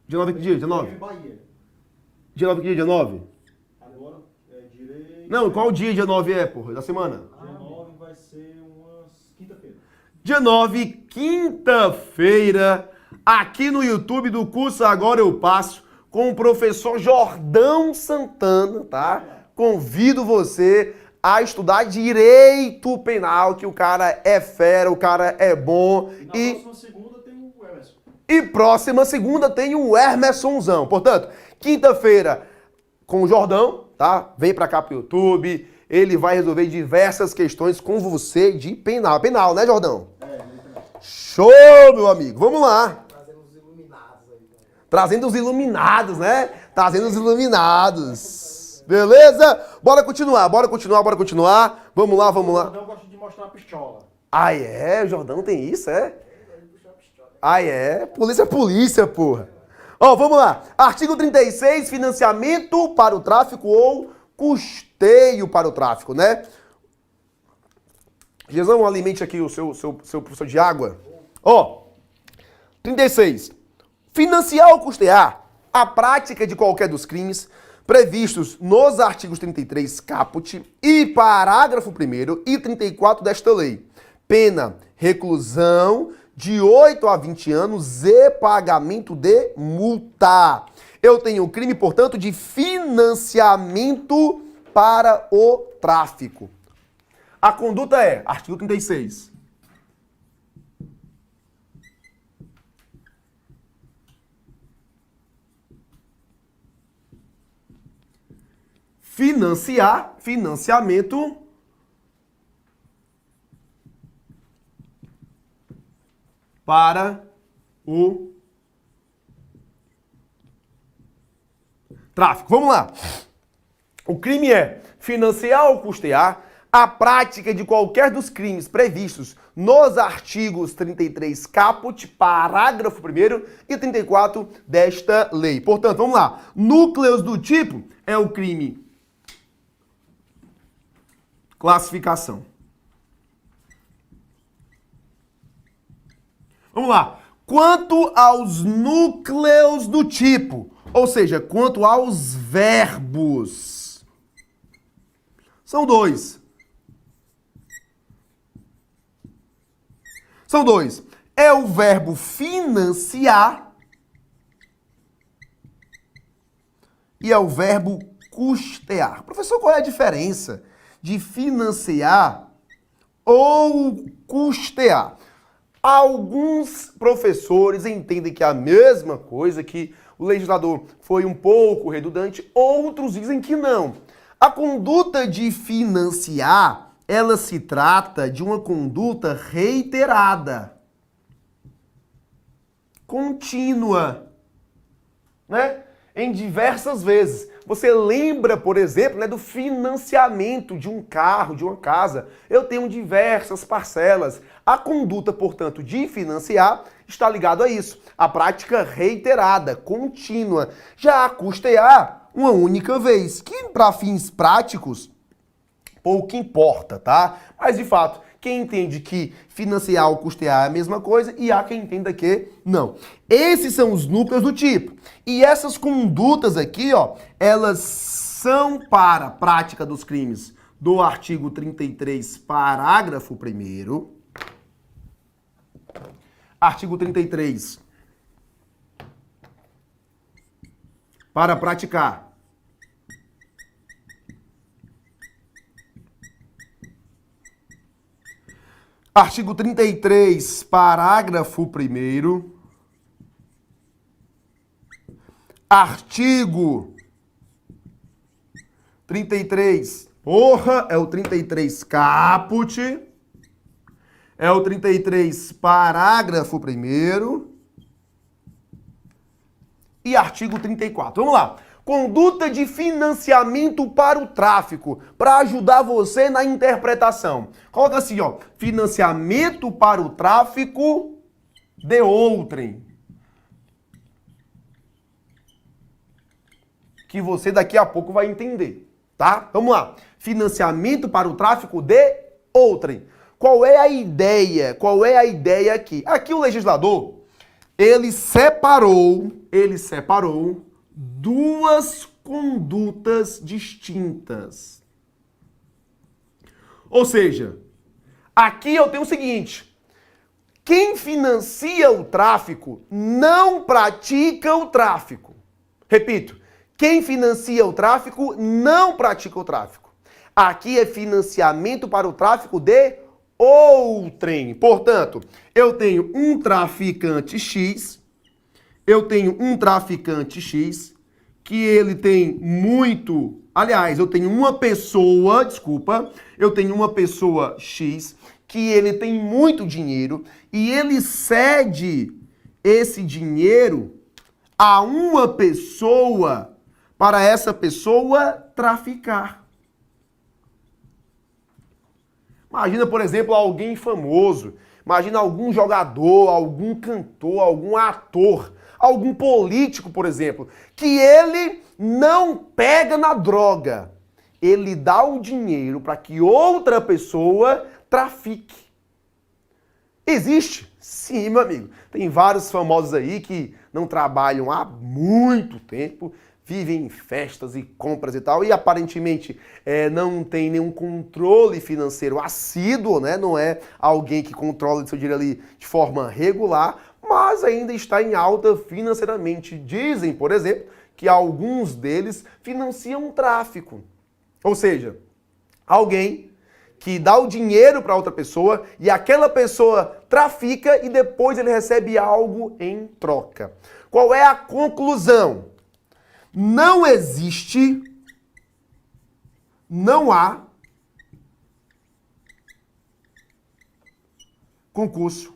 Dia 9 que dia? Dia 9? Bahia. Dia 9 que dia? Dia 9? Agora é direito... Não, qual dia 9 é, porra? Da semana? Dia 9 vai ser umas quinta-feira. Dia 9, quinta-feira, aqui no YouTube do curso Agora Eu Passo, com o professor Jordão Santana, tá? Convido você a estudar direito penal, que o cara é fera, o cara é bom. E na próxima segunda tem o Emerson. E próxima segunda tem o Emersonzão. Portanto, quinta-feira com o Jordão, tá? Vem pra cá pro YouTube, ele vai resolver diversas questões com você de penal. Penal, né, Jordão? Show, meu amigo. Vamos lá. Trazendo os iluminados aí. Trazendo os iluminados, né? Trazendo os iluminados. Beleza? Bora continuar. Vamos lá. O Jordão gosta de mostrar a pistola. Ah, é? O Jordão tem isso, é? Ah, é? Polícia, porra. Ó, vamos lá. Artigo 36, financiamento para o tráfico ou custeio para o tráfico, né? Gesão, alimente aqui o seu professor de água. Ó, 36. Financiar ou custear a prática de qualquer dos crimes previstos nos artigos 33 caput e parágrafo 1º e 34 desta lei. Pena, reclusão de 8 a 20 anos e pagamento de multa. Eu tenho o crime, portanto, de financiamento para o tráfico. A conduta é, artigo 36. Financiamento para o tráfico. Vamos lá. O crime é financiar ou custear a prática de qualquer dos crimes previstos nos artigos 33 caput, parágrafo 1º e 34 desta lei. Portanto, vamos lá. Núcleos do tipo é o crime. Classificação. Vamos lá. Quanto aos núcleos do tipo, ou seja, quanto aos verbos, são dois. É o verbo financiar e é o verbo custear. Professor, qual é a diferença de financiar ou custear? Alguns professores entendem que é a mesma coisa, que o legislador foi um pouco redundante, outros dizem que não. A conduta de financiar, ela se trata de uma conduta reiterada, contínua, né? Em diversas vezes. Você lembra, por exemplo, né, do financiamento de um carro, de uma casa. Eu tenho diversas parcelas. A conduta, portanto, de financiar está ligado a isso. A prática reiterada, contínua. Já a custear, uma única vez, que para fins práticos pouco importa, tá? Mas, de fato, quem entende que financiar ou custear é a mesma coisa e há quem entenda que não. Esses são os núcleos do tipo. E essas condutas aqui, ó, elas são para a prática dos crimes do artigo 33, parágrafo 1º. Artigo 33. Para praticar. Artigo 33, parágrafo 1º. Artigo 33. Porra, é o 33 caput. É o 33, parágrafo 1º. E artigo 34. Vamos lá. Conduta de financiamento para o tráfico, para ajudar você na interpretação. Coloca assim, ó, financiamento para o tráfico de outrem. Que você daqui a pouco vai entender, tá? Vamos lá. Financiamento para o tráfico de outrem. Qual é a ideia? Qual é a ideia aqui? Aqui o legislador, ele separou duas condutas distintas. Ou seja, aqui eu tenho o seguinte: Quem financia o tráfico não pratica o tráfico. Repito, quem financia o tráfico não pratica o tráfico. Aqui é financiamento para o tráfico de outrem. Portanto, eu tenho um traficante X, que ele tem muito... Aliás, eu tenho uma pessoa X, que ele tem muito dinheiro e ele cede esse dinheiro a uma pessoa para essa pessoa traficar. Imagina, por exemplo, alguém famoso. Imagina algum jogador, algum cantor, algum ator, algum político, por exemplo, que ele não pega na droga. Ele dá o dinheiro para que outra pessoa trafique. Existe? Sim, meu amigo. Tem vários famosos aí que não trabalham há muito tempo, vivem em festas e compras e tal, e aparentemente não tem nenhum controle financeiro assíduo, né? Não é alguém que controla seu dinheiro ali de forma regular, mas ainda está em alta financeiramente. Dizem, por exemplo, que alguns deles financiam o tráfico. Ou seja, alguém que dá o dinheiro para outra pessoa e aquela pessoa trafica e depois ele recebe algo em troca. Qual é a conclusão? Não existe, não há concurso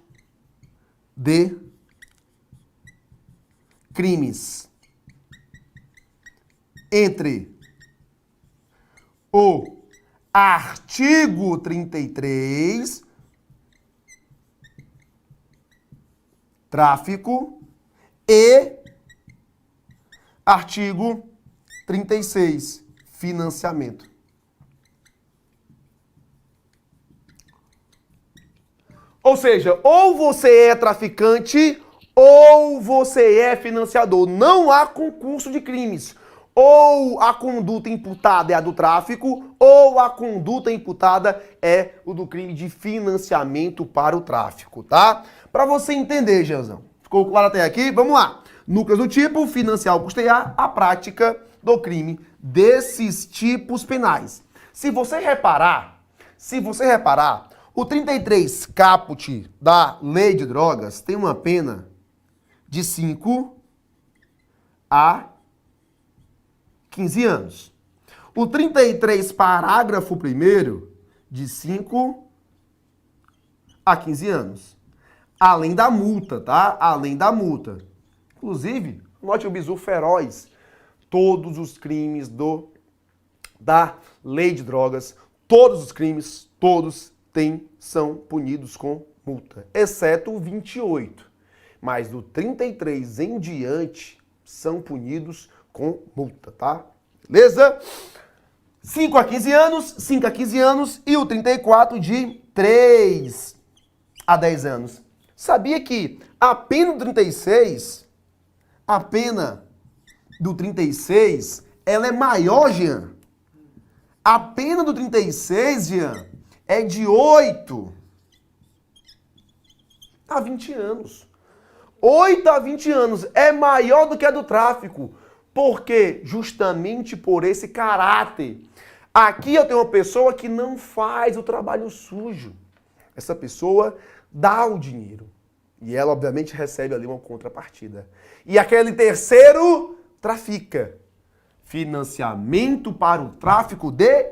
de crimes entre o artigo 33, tráfico, e artigo 36, financiamento. Ou seja, ou você é traficante ou você é financiador. Não há concurso de crimes. Ou a conduta imputada é a do tráfico, ou a conduta imputada é o do crime de financiamento para o tráfico, tá? Para você entender, Jeanzão. Ficou claro até aqui? Vamos lá. Núcleos do tipo, financiar ou custear, a prática do crime desses tipos penais. Se você reparar, o 33 caput da Lei de Drogas tem uma pena de 5 a 15 anos. O 33 parágrafo 1º de 5 a 15 anos. Além da multa, tá? Além da multa. Inclusive, note o bizu feroz. Todos os crimes da Lei de Drogas, todos os crimes, todos são punidos com multa. Exceto o 28. Mas do 33 em diante são punidos com multa, tá? Beleza? 5 a 15 anos e o 34 de 3 a 10 anos. Sabia que a pena do 36, ela é maior, Jean? A pena do 36, Jean, é de 8 a 20 anos. 8 a 20 anos é maior do que a do tráfico. Por quê? Justamente por esse caráter. Aqui eu tenho uma pessoa que não faz o trabalho sujo. Essa pessoa dá o dinheiro. E ela, obviamente, recebe ali uma contrapartida. E aquele terceiro trafica. Financiamento para o tráfico de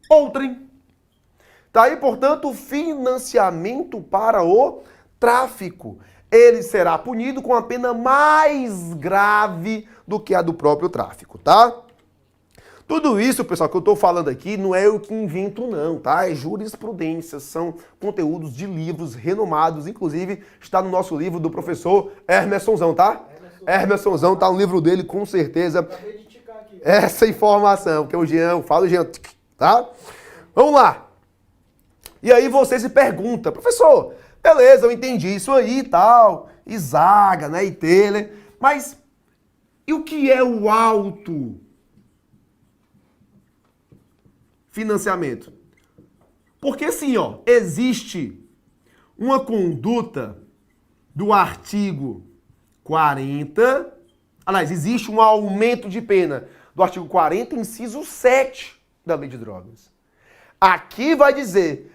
outrem. Tá aí, portanto, financiamento para o tráfico. Ele será punido com a pena mais grave do que a do próprio tráfico, tá? Tudo isso, pessoal, que eu tô falando aqui não é eu que invento não, tá? É jurisprudência, são conteúdos de livros renomados, inclusive está no nosso livro do professor Hermessonzão, tá? Hermessonzão, tá no livro dele, com certeza. Acabei de ticar aqui. Essa informação, que é o Jean, fala o Jean, tá? Vamos lá. E aí você se pergunta, professor, beleza, eu entendi isso aí e tal, e zaga, né, e Teller, mas e o que é o autofinanciamento? Porque assim, ó, existe uma conduta do artigo 40, aliás, existe um aumento de pena do artigo 40, inciso 7 da Lei de Drogas. Aqui vai dizer,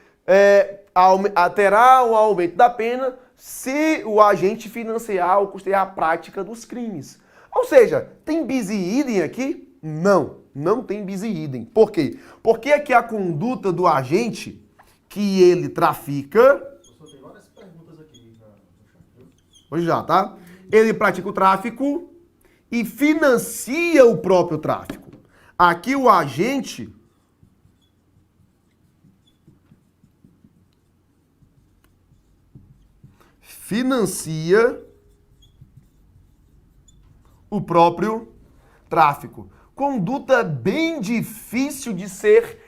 terá um aumento da pena se o agente financiar ou custear a prática dos crimes. Ou seja, tem bis e idem aqui? Não tem bis e idem. Por quê? Porque aqui a conduta do agente que ele trafica... Tem várias perguntas aqui no chat. Hoje já, tá? Ele pratica o tráfico e financia o próprio tráfico. Aqui o agente financia o próprio tráfico. Conduta bem difícil de ser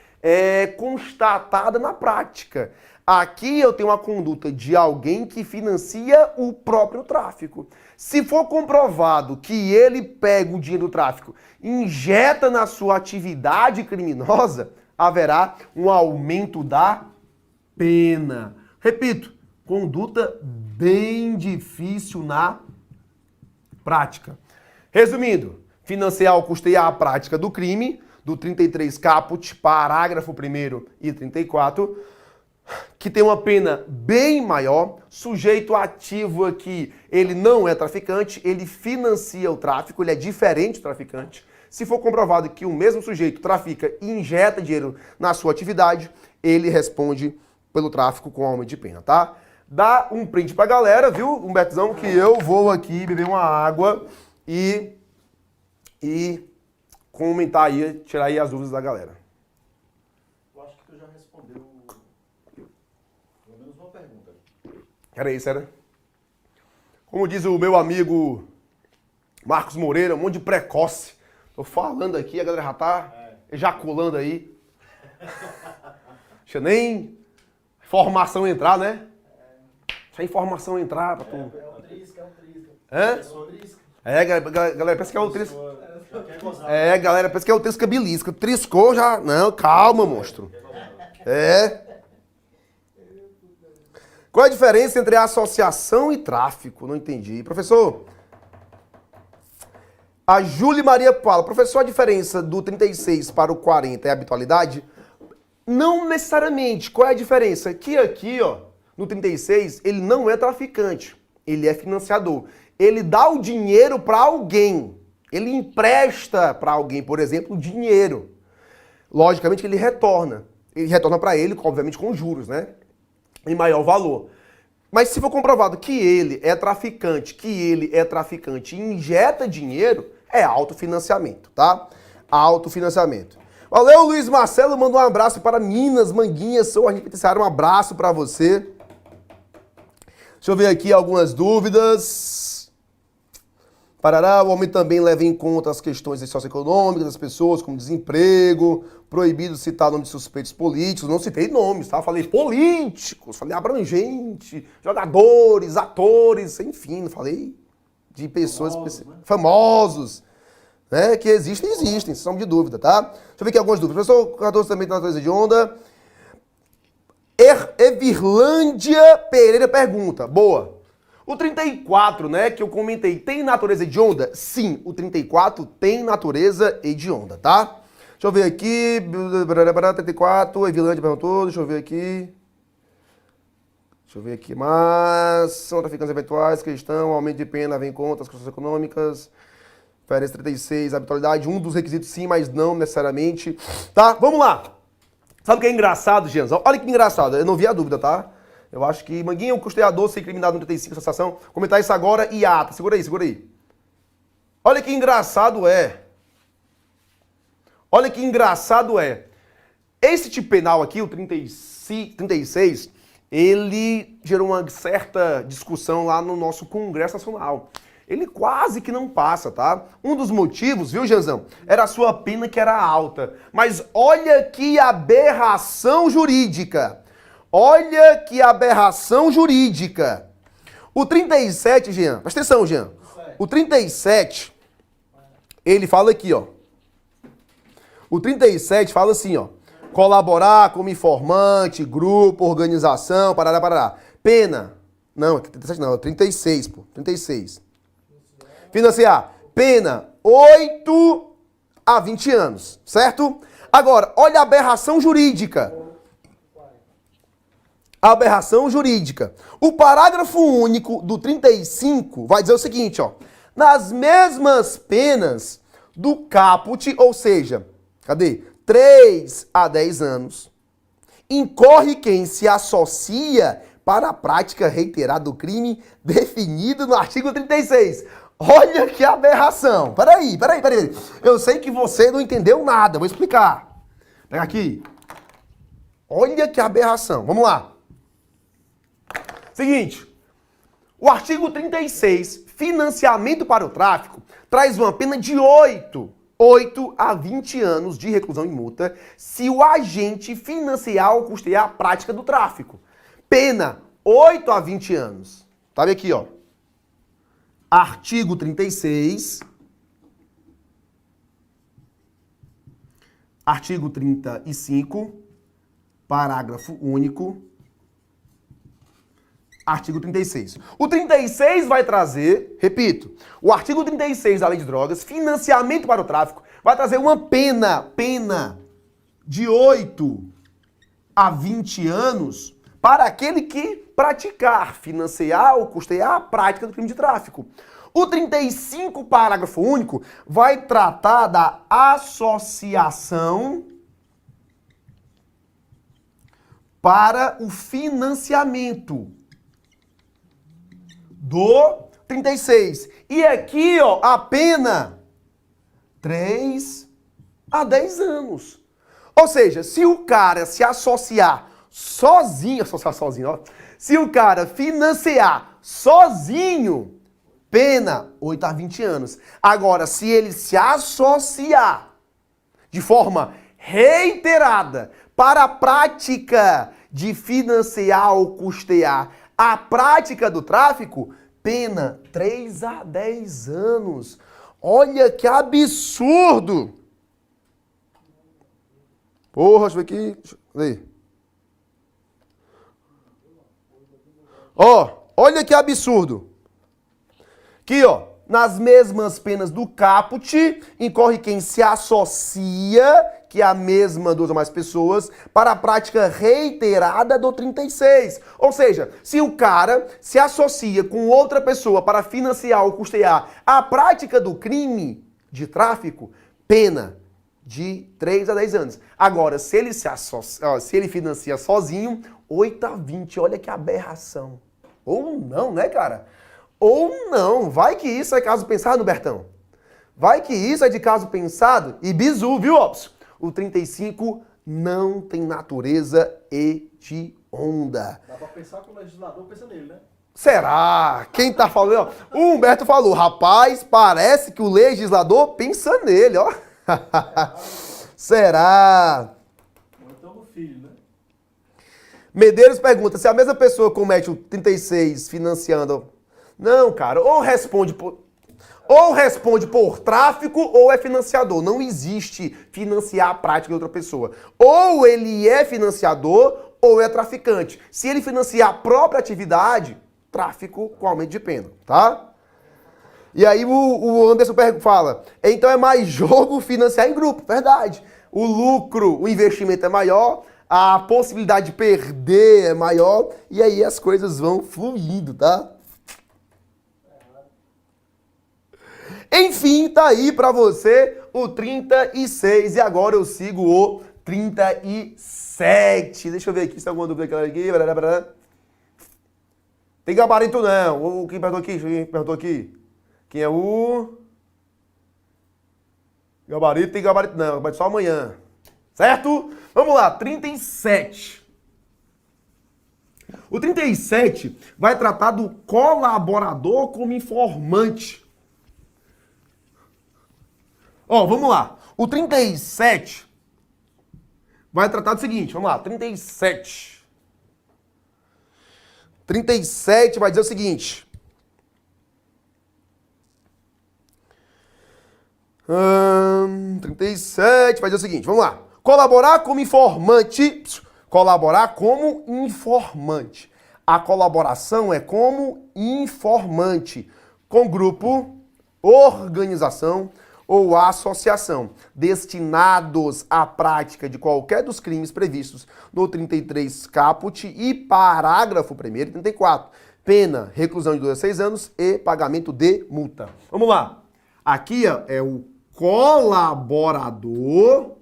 constatada na prática. Aqui eu tenho uma conduta de alguém que financia o próprio tráfico. Se for comprovado que ele pega o dinheiro do tráfico e injeta na sua atividade criminosa, haverá um aumento da pena. Repito, conduta bem difícil na prática. Resumindo, financiar ou custear a prática do crime, do 33 caput, parágrafo 1º e 34, que tem uma pena bem maior, sujeito ativo aqui, ele não é traficante, ele financia o tráfico, ele é diferente do traficante. Se for comprovado que o mesmo sujeito trafica e injeta dinheiro na sua atividade, ele responde pelo tráfico com aumento de pena, tá? Dá um print pra galera, viu, Humbertozão, que eu vou aqui beber uma água e comentar aí, tirar aí as dúvidas da galera. Eu acho que tu já respondeu pelo menos uma pergunta. Era isso, era? Como diz o meu amigo Marcos Moreira, um monte de precoce. Tô falando aqui, a galera já tá ejaculando aí. Deixa nem informação entrar, né? Deixa a informação entrar pra tu. É um trisca. Hã? Galera pensa que é o trisca. Galera pensa que é o trisca belisca. Triscou já. Não, calma, monstro. Qual é a diferença entre associação e tráfico? Não entendi. Professor, a Júlia Maria fala, professor, a diferença do 36 para o 40 é habitualidade? Não necessariamente. Qual é a diferença? Que aqui, ó, no 36, ele não é traficante, ele é financiador. Ele dá o dinheiro para alguém, ele empresta para alguém, por exemplo, dinheiro. Logicamente ele retorna para ele, obviamente com juros, né? Em maior valor. Mas se for comprovado que ele é traficante e injeta dinheiro, é autofinanciamento, tá? Autofinanciamento. Valeu, Luiz Marcelo, mandou um abraço para Minas, Manguinhas, sou agente penitenciário, um abraço para você. Deixa eu ver aqui algumas dúvidas. Parará, o aumento também leva em conta as questões socioeconômicas das pessoas, como desemprego, proibido citar nomes de suspeitos políticos. Não citei nomes, tá? Falei políticos, falei abrangente, jogadores, atores, enfim, não falei de pessoas famosos, né? Que existem, sem sombra de dúvida, tá? Deixa eu ver aqui algumas dúvidas. Professor Cardoso também tem natureza de onda. Evirlândia Pereira pergunta, boa. O 34, né, que eu comentei, tem natureza hedionda? Sim, o 34 tem natureza hedionda, tá? Deixa eu ver aqui, 34, Evirlândia perguntou, deixa eu ver aqui mais. São traficantes eventuais, questão, aumento de pena, vem em conta as questões econômicas. Diferença 36, habitualidade, um dos requisitos sim, mas não necessariamente. Tá, vamos lá. Sabe o que é engraçado, Gianzão? Olha que engraçado, eu não vi a dúvida, tá? Eu acho que Manguinha é um custeador ser incriminado no 35, associação. Comentar isso agora e ata. Segura aí. Olha que engraçado é. Esse tipo penal aqui, o 36, ele gerou uma certa discussão lá no nosso Congresso Nacional. Ele quase que não passa, tá? Um dos motivos, viu, Janzão? Era a sua pena que era alta. Mas olha que aberração jurídica. O 37, Jean, presta atenção, Jean. O 37, ele fala aqui, ó. O 37 fala assim, ó. Colaborar como informante, grupo, organização, parará. Pena. Não, 37 não, 36, pô. 36. Financiar. Pena 8 a 20 anos, certo? Agora, olha a aberração jurídica. Aberração jurídica. O parágrafo único do 35 vai dizer o seguinte, ó. Nas mesmas penas do caput, ou seja, cadê? 3 a 10 anos, incorre quem se associa para a prática reiterada do crime definido no artigo 36. Olha que aberração. Peraí. Eu sei que você não entendeu nada, vou explicar. Pega aqui. Olha que aberração. Vamos lá. Seguinte. O artigo 36, financiamento para o tráfico, traz uma pena de 8 a 20 anos de reclusão e multa se o agente financiar ou custear a prática do tráfico. Pena 8 a 20 anos. Tá vendo aqui, ó. Artigo 36. Artigo 35. Parágrafo único. Artigo 36. O 36 vai trazer, repito, o artigo 36 da Lei de Drogas, financiamento para o tráfico, vai trazer uma pena de 8 a 20 anos para aquele que praticar, financiar ou custear a prática do crime de tráfico. O 35, parágrafo único, vai tratar da associação para o financiamento do 36. E aqui, ó, a pena 3 a 10 anos. Ou seja, se o cara se associar sozinho, ó, se o cara financiar sozinho, pena 8 a 20 anos. Agora, se ele se associar de forma reiterada para a prática de financiar ou custear a prática do tráfico, pena 3 a 10 anos. Olha que absurdo! Porra, deixa eu ver aqui. Aí. Ó, olha que absurdo. Aqui, ó. Nas mesmas penas do caput, incorre quem se associa, que é a mesma duas ou mais pessoas, para a prática reiterada do 36. Ou seja, se o cara se associa com outra pessoa para financiar ou custear a prática do crime de tráfico, pena de 3 a 10 anos. Agora, se ele se ele financia sozinho, 8 a 20. Olha que aberração. Ou não, né, cara? Ou não. Vai que isso é caso pensado, Bertão. Vai que isso é de caso pensado e bizu, viu, Opso? O 35 não tem natureza hedionda. Dá pra pensar que o legislador pensa nele, né? Será? Quem tá falando? Ó, o Humberto falou, rapaz, parece que o legislador pensa nele, ó. Será? Ou então no filho, né? Medeiros pergunta se a mesma pessoa comete o 36 financiando. Não, cara, ou responde por tráfico ou é financiador. Não existe financiar a prática de outra pessoa. Ou ele é financiador ou é traficante. Se ele financiar a própria atividade, tráfico com aumento de pena, tá? E aí o Anderson fala, então é mais jogo financiar em grupo. Verdade. O lucro, o investimento é maior, a possibilidade de perder é maior, e aí as coisas vão fluindo, tá? Enfim, tá aí pra você o 36 e agora eu sigo o 37. Deixa eu ver aqui se tem alguma dúvida aqui. Tem gabarito não. Quem perguntou aqui? Quem perguntou aqui? Quem é o... Gabarito? Tem gabarito não. Gabarito só amanhã. Certo? Vamos lá. 37. O 37 vai tratar do colaborador como informante. Ó, vamos lá. O 37 vai tratar do seguinte, vamos lá, 37. 37 vai dizer o seguinte. 37 vai dizer o seguinte, vamos lá. Colaborar como informante. A colaboração é como informante, com grupo, organização ou associação, destinados à prática de qualquer dos crimes previstos no 33 caput e parágrafo 1º e 34. Pena, reclusão de 2 a 6 anos e pagamento de multa. Vamos lá. Aqui ó, é o colaborador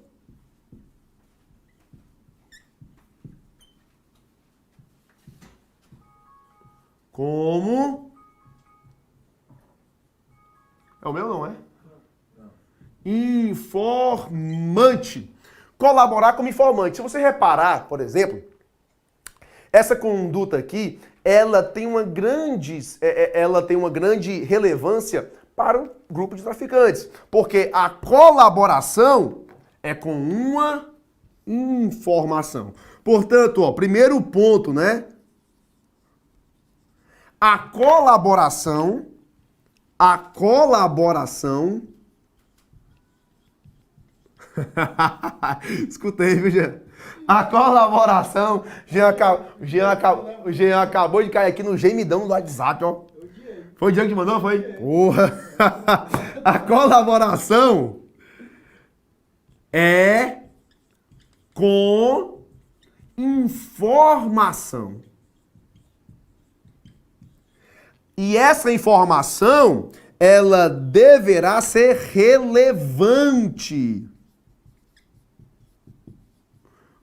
como... É o meu, não é? Informante. Colaborar como informante. Se você reparar, por exemplo, essa conduta aqui, ela tem uma grande relevância para o grupo de traficantes. Porque a colaboração é com uma informação. Portanto, ó, primeiro ponto, né? A colaboração escutei, viu, Jean? A colaboração, o Jean acabou de cair aqui no gemidão do WhatsApp, ó. Foi o Jean que mandou, foi? Porra! A colaboração é com informação. E essa informação, ela deverá ser relevante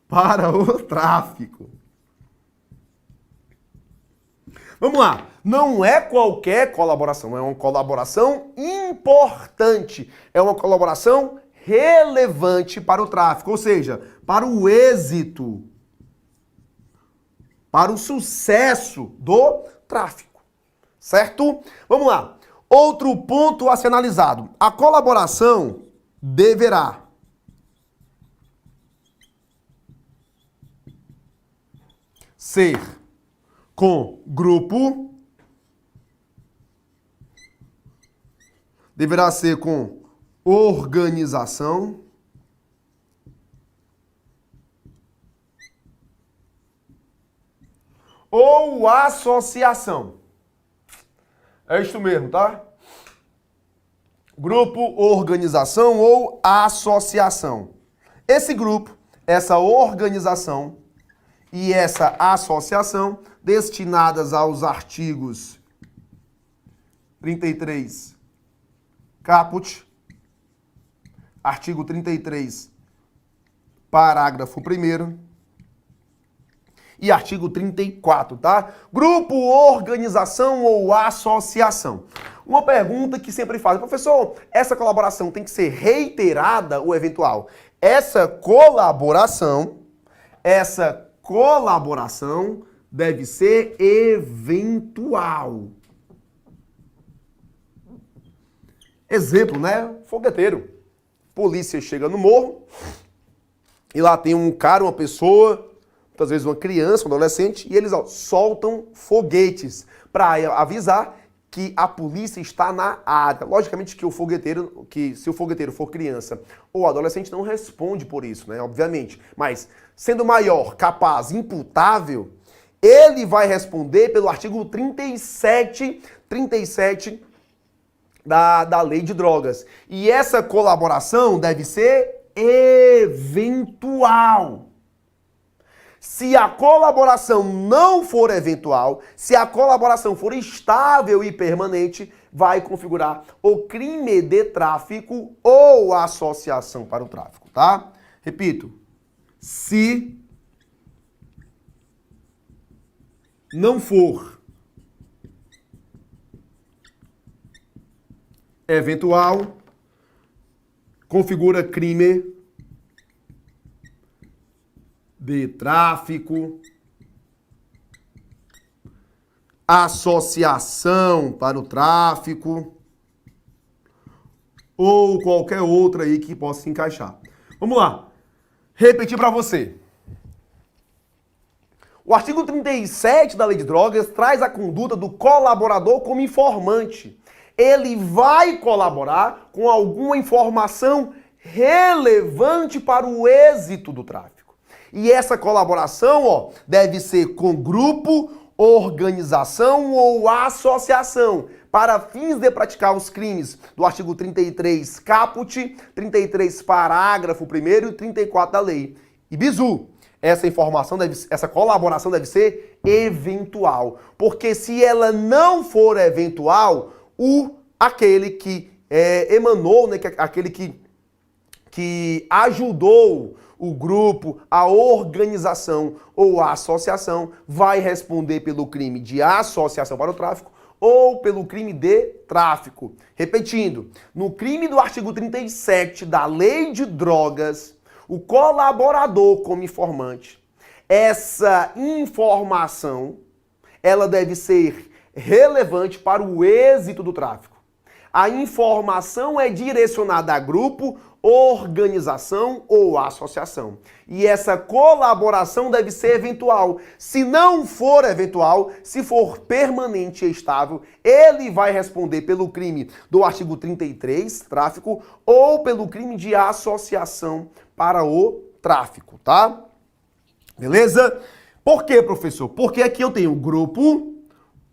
para o tráfico. Vamos lá. Não é qualquer colaboração, é uma colaboração importante. É uma colaboração relevante para o tráfico, ou seja, para o êxito, para o sucesso do tráfico. Certo? Vamos lá. Outro ponto a ser analisado. A colaboração deverá ser com grupo, deverá ser com organização, ou associação. É isso mesmo, tá? Grupo, organização ou associação. Esse grupo, essa organização e essa associação destinadas aos artigos 33 caput, artigo 33, parágrafo 1º e artigo 34, tá? Grupo, organização ou associação. Uma pergunta que sempre fazem, professor, essa colaboração tem que ser reiterada ou eventual? Essa colaboração deve ser eventual. Exemplo, né? Fogueteiro. Polícia chega no morro e lá tem um cara, uma pessoa, muitas vezes uma criança, um adolescente, e eles soltam foguetes para avisar que a polícia está na área. Logicamente que se o fogueteiro for criança ou adolescente, não responde por isso, né? Obviamente. Mas, sendo maior, capaz, imputável, ele vai responder pelo artigo 37 da Lei de Drogas. E essa colaboração deve ser eventual. Se a colaboração não for eventual, se a colaboração for estável e permanente, vai configurar o crime de tráfico ou associação para o tráfico, tá? Repito, se não for eventual, configura crime de tráfico, associação para o tráfico ou qualquer outra aí que possa se encaixar. Vamos lá. Repetir para você. O artigo 37 da Lei de Drogas traz a conduta do colaborador como informante. Ele vai colaborar com alguma informação relevante para o êxito do tráfico. E essa colaboração, deve ser com grupo, organização ou associação para fins de praticar os crimes do artigo 33 caput, 33 parágrafo 1º e 34 da lei. E bizu, essa colaboração deve ser eventual, porque se ela não for eventual, aquele que emanou, né, aquele que ajudou o grupo, a organização ou a associação vai responder pelo crime de associação para o tráfico ou pelo crime de tráfico. Repetindo, no crime do artigo 37 da Lei de Drogas, o colaborador como informante, essa informação, ela deve ser relevante para o êxito do tráfico. A informação é direcionada a grupo, organização ou associação. E essa colaboração deve ser eventual. Se não for eventual, se for permanente e estável, ele vai responder pelo crime do artigo 33, tráfico, ou pelo crime de associação para o tráfico, tá? Beleza? Por quê, professor? Porque aqui eu tenho grupo,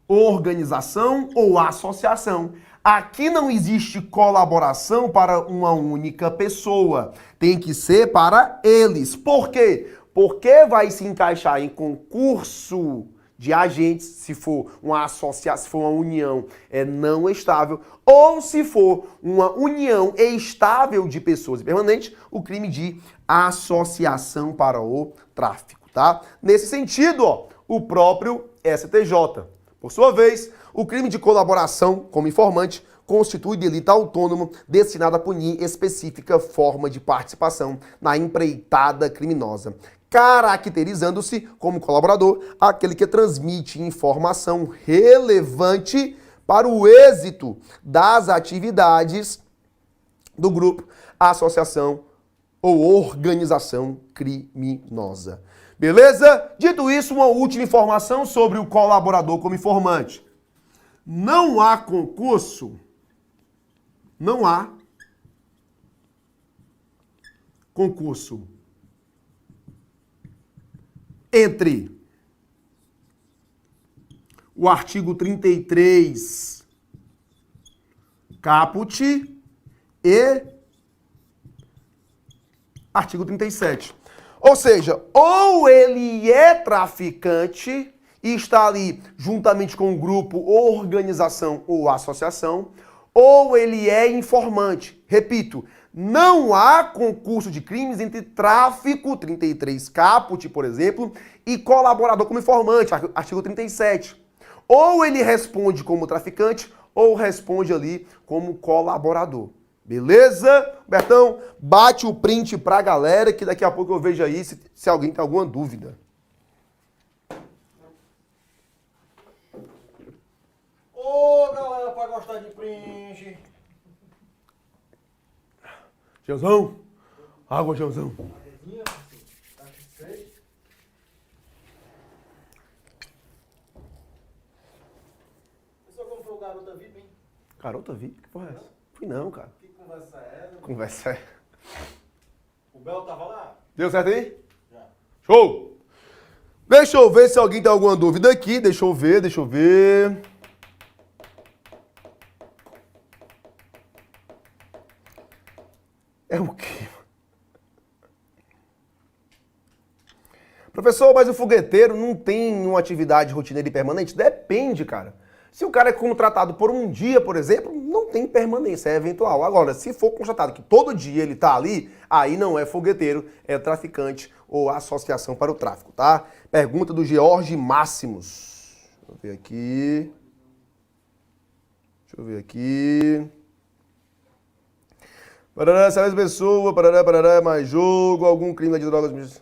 organização ou associação. Aqui não existe colaboração para uma única pessoa. Tem que ser para eles. Por quê? Porque vai se encaixar em concurso de agentes, se for uma associação, se for uma união não estável, ou se for uma união estável de pessoas permanentes, o crime de associação para o tráfico, tá? Nesse sentido, ó, o próprio STJ. Por sua vez, o crime de colaboração como informante constitui delito autônomo destinado a punir específica forma de participação na empreitada criminosa, caracterizando-se como colaborador aquele que transmite informação relevante para o êxito das atividades do grupo, associação ou organização criminosa. Beleza? Dito isso, uma última informação sobre o colaborador como informante. Não há concurso, entre o artigo 33 caput e artigo 37. Ou seja, ou ele é traficante e está ali juntamente com o grupo, organização ou associação, ou ele é informante. Repito, não há concurso de crimes entre tráfico, 33 caput, por exemplo, e colaborador como informante, artigo 37. Ou ele responde como traficante, ou responde ali como colaborador. Beleza? Bertão, bate o print pra galera que daqui a pouco eu vejo aí se alguém tem alguma dúvida. Ô, galera, pra gostar de print. Jeanzão, água, Jeanzão. Pessoal, como foi o Garota VIP, hein? Garota VIP? Que porra é essa? Fui não, cara. Que conversa é essa? Conversa é. O Bel tava lá? Deu certo aí? Já. Show! Deixa eu ver se alguém tem alguma dúvida aqui. Deixa eu ver. É o quê? Professor, mas o fogueteiro não tem uma atividade rotineira e permanente? Depende, cara. Se o cara é contratado por um dia, por exemplo, não tem permanência, é eventual. Agora, se for constatado que todo dia ele tá ali, aí não é fogueteiro, é traficante ou associação para o tráfico, tá? Pergunta do George Máximos. Deixa eu ver aqui. Parará, se a mesma pessoa, parará, mais jogo, algum crime de drogas...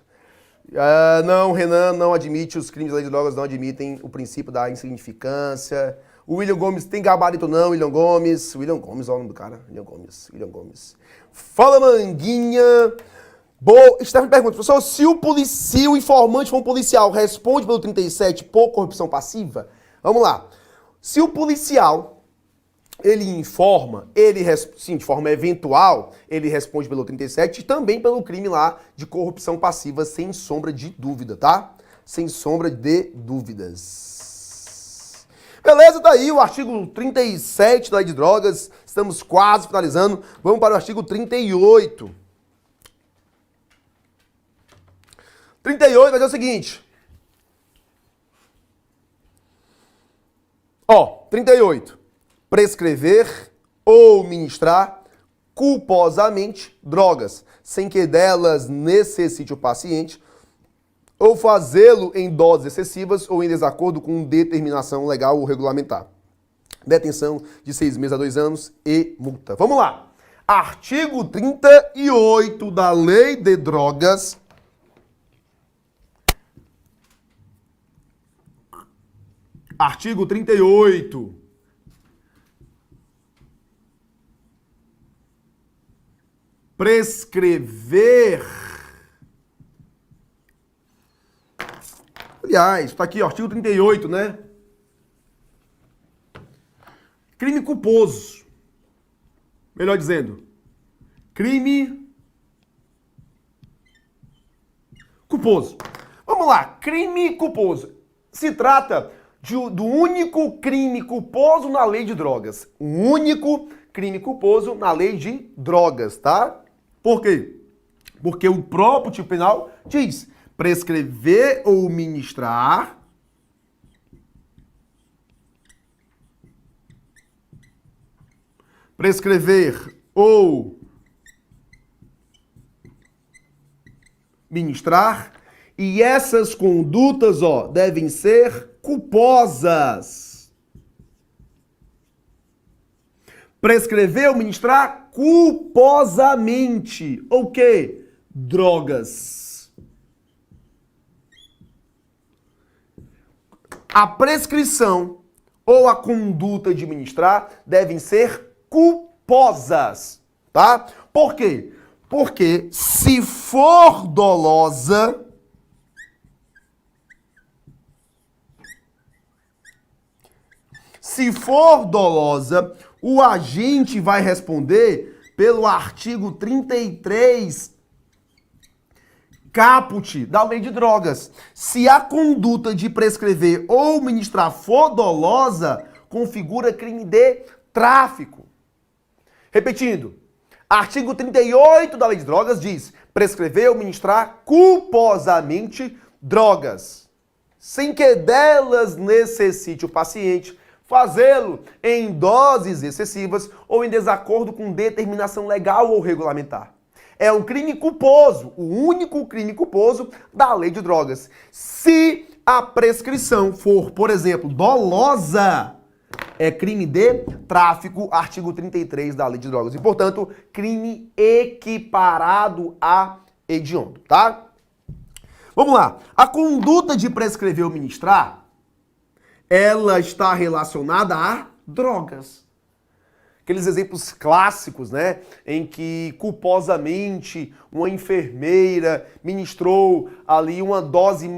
não, Renan não admite, os crimes de drogas não admitem o princípio da insignificância. O William Gomes tem gabarito não, William Gomes, olha o nome do cara, William Gomes. Fala, Manguinha. Stephanie pergunta, professor, se o informante for um policial, responde pelo 37 por corrupção passiva? Vamos lá. Se o policial... ele informa, sim, de forma eventual, ele responde pelo 37 e também pelo crime lá de corrupção passiva, sem sombra de dúvida, tá? Sem sombra de dúvidas. Beleza? Tá aí o artigo 37 da Lei de Drogas. Estamos quase finalizando. Vamos para o artigo 38. 38 vai dizer o seguinte. Ó, 38. Prescrever ou ministrar culposamente drogas, sem que delas necessite o paciente, ou fazê-lo em doses excessivas ou em desacordo com determinação legal ou regulamentar. Detenção de 6 meses a 2 anos e multa. Vamos lá. Artigo 38 da Lei de Drogas. Artigo 38. Prescrever. Aliás, tá aqui, ó, artigo 38, né? Crime culposo. Melhor dizendo, crime culposo. Vamos lá, crime culposo. Se trata do único crime culposo na lei de drogas. O único crime culposo na lei de drogas, tá? Por quê? Porque o próprio tipo penal diz prescrever ou ministrar prescrever ou ministrar, e essas condutas, ó, devem ser culposas. Prescrever ou ministrar culposamente. O quê? Drogas. A prescrição ou a conduta de ministrar devem ser culposas, tá? Por quê? Porque se for dolosa, o agente vai responder pelo artigo 33 caput da Lei de Drogas. Se a conduta de prescrever ou ministrar for dolosa, configura crime de tráfico. Repetindo, artigo 38 da Lei de Drogas diz prescrever ou ministrar culposamente drogas, sem que delas necessite o paciente, fazê-lo em doses excessivas ou em desacordo com determinação legal ou regulamentar. É um crime culposo, o único crime culposo da Lei de Drogas. Se a prescrição for, por exemplo, dolosa, é crime de tráfico, artigo 33 da Lei de Drogas. E, portanto, crime equiparado a hediondo, tá? Vamos lá. A conduta de prescrever ou ministrar, ela está relacionada a drogas. Aqueles exemplos clássicos, né, em que culposamente uma enfermeira ministrou ali uma dose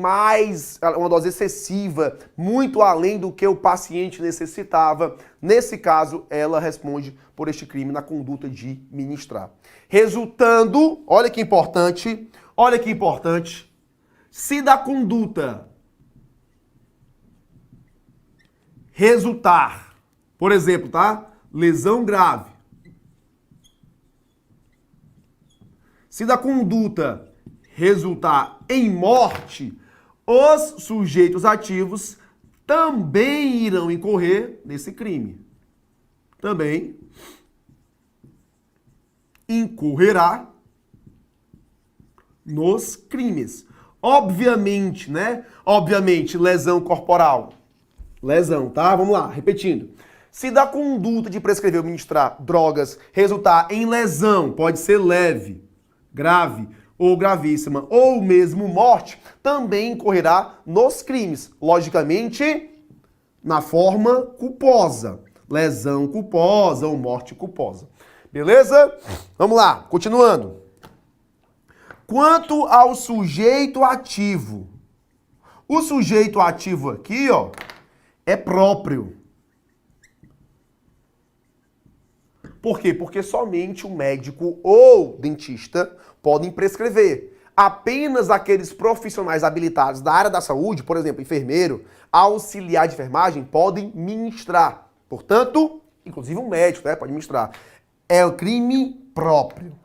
excessiva, muito além do que o paciente necessitava. Nesse caso, ela responde por este crime na conduta de ministrar. Resultando, olha que importante, se da conduta resultar, por exemplo, tá? Lesão grave. Se da conduta resultar em morte, os sujeitos ativos também irão incorrer nesse crime. Também incorrerá nos crimes. Obviamente, né? Obviamente, lesão corporal. Lesão, tá? Vamos lá, repetindo. Se da conduta de prescrever ou ministrar drogas resultar em lesão, pode ser leve, grave ou gravíssima, ou mesmo morte, também incorrerá nos crimes. Logicamente, na forma culposa. Lesão culposa ou morte culposa. Beleza? Vamos lá, continuando. Quanto ao sujeito ativo, o sujeito ativo aqui, ó, é próprio. Por quê? Porque somente o médico ou dentista podem prescrever. apenas aqueles profissionais habilitados da área da saúde, por exemplo, enfermeiro, auxiliar de enfermagem, podem ministrar. Portanto, inclusive um médico, né, pode ministrar. É o crime próprio.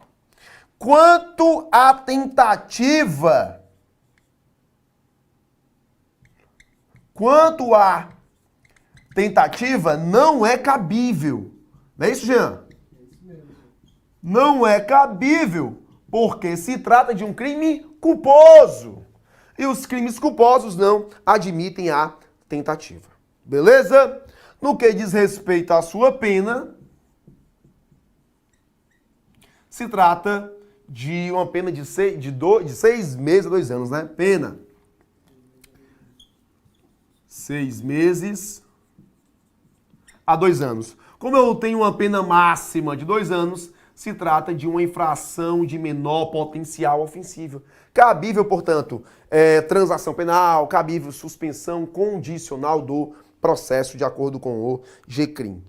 Quanto à tentativa, não é cabível. Não é isso, Jean? Não é cabível, porque se trata de um crime culposo. E os crimes culposos não admitem a tentativa. Beleza? No que diz respeito à sua pena, se trata de uma pena de 6 meses a 2 anos, né? Pena. 6 meses a 2 anos. Como eu tenho uma pena máxima de 2 anos, se trata de uma infração de menor potencial ofensivo. Cabível, portanto, transação penal, cabível suspensão condicional do processo de acordo com o GCRIM.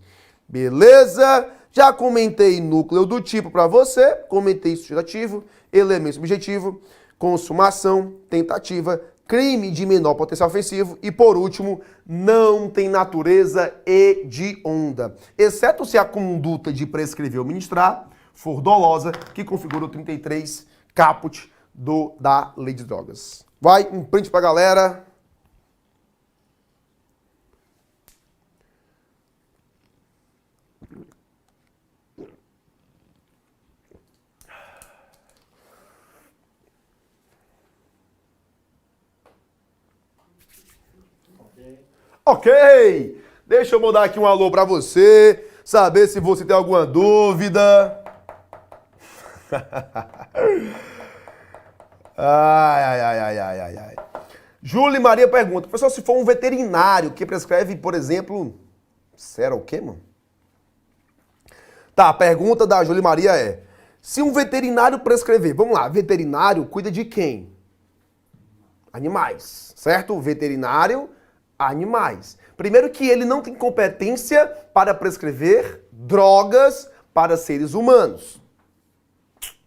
Beleza? Já comentei núcleo do tipo para você, comentei subjetivo, elemento subjetivo, consumação, tentativa, crime de menor potencial ofensivo e, por último, não tem natureza hedionda, exceto se a conduta de prescrever ou ministrar for dolosa, que configura o 33 caput da Lei de Drogas. Vai, um print pra galera. Ok! Deixa eu mandar aqui um alô pra você, saber se você tem alguma dúvida. Ai. Júlia Maria pergunta, professor, se for um veterinário que prescreve, por exemplo, será o quê, mano? Tá, a pergunta da Júlia Maria é, se um veterinário prescrever, vamos lá, veterinário cuida de quem? Animais, certo? Veterinário, animais. Primeiro que ele não tem competência para prescrever drogas para seres humanos.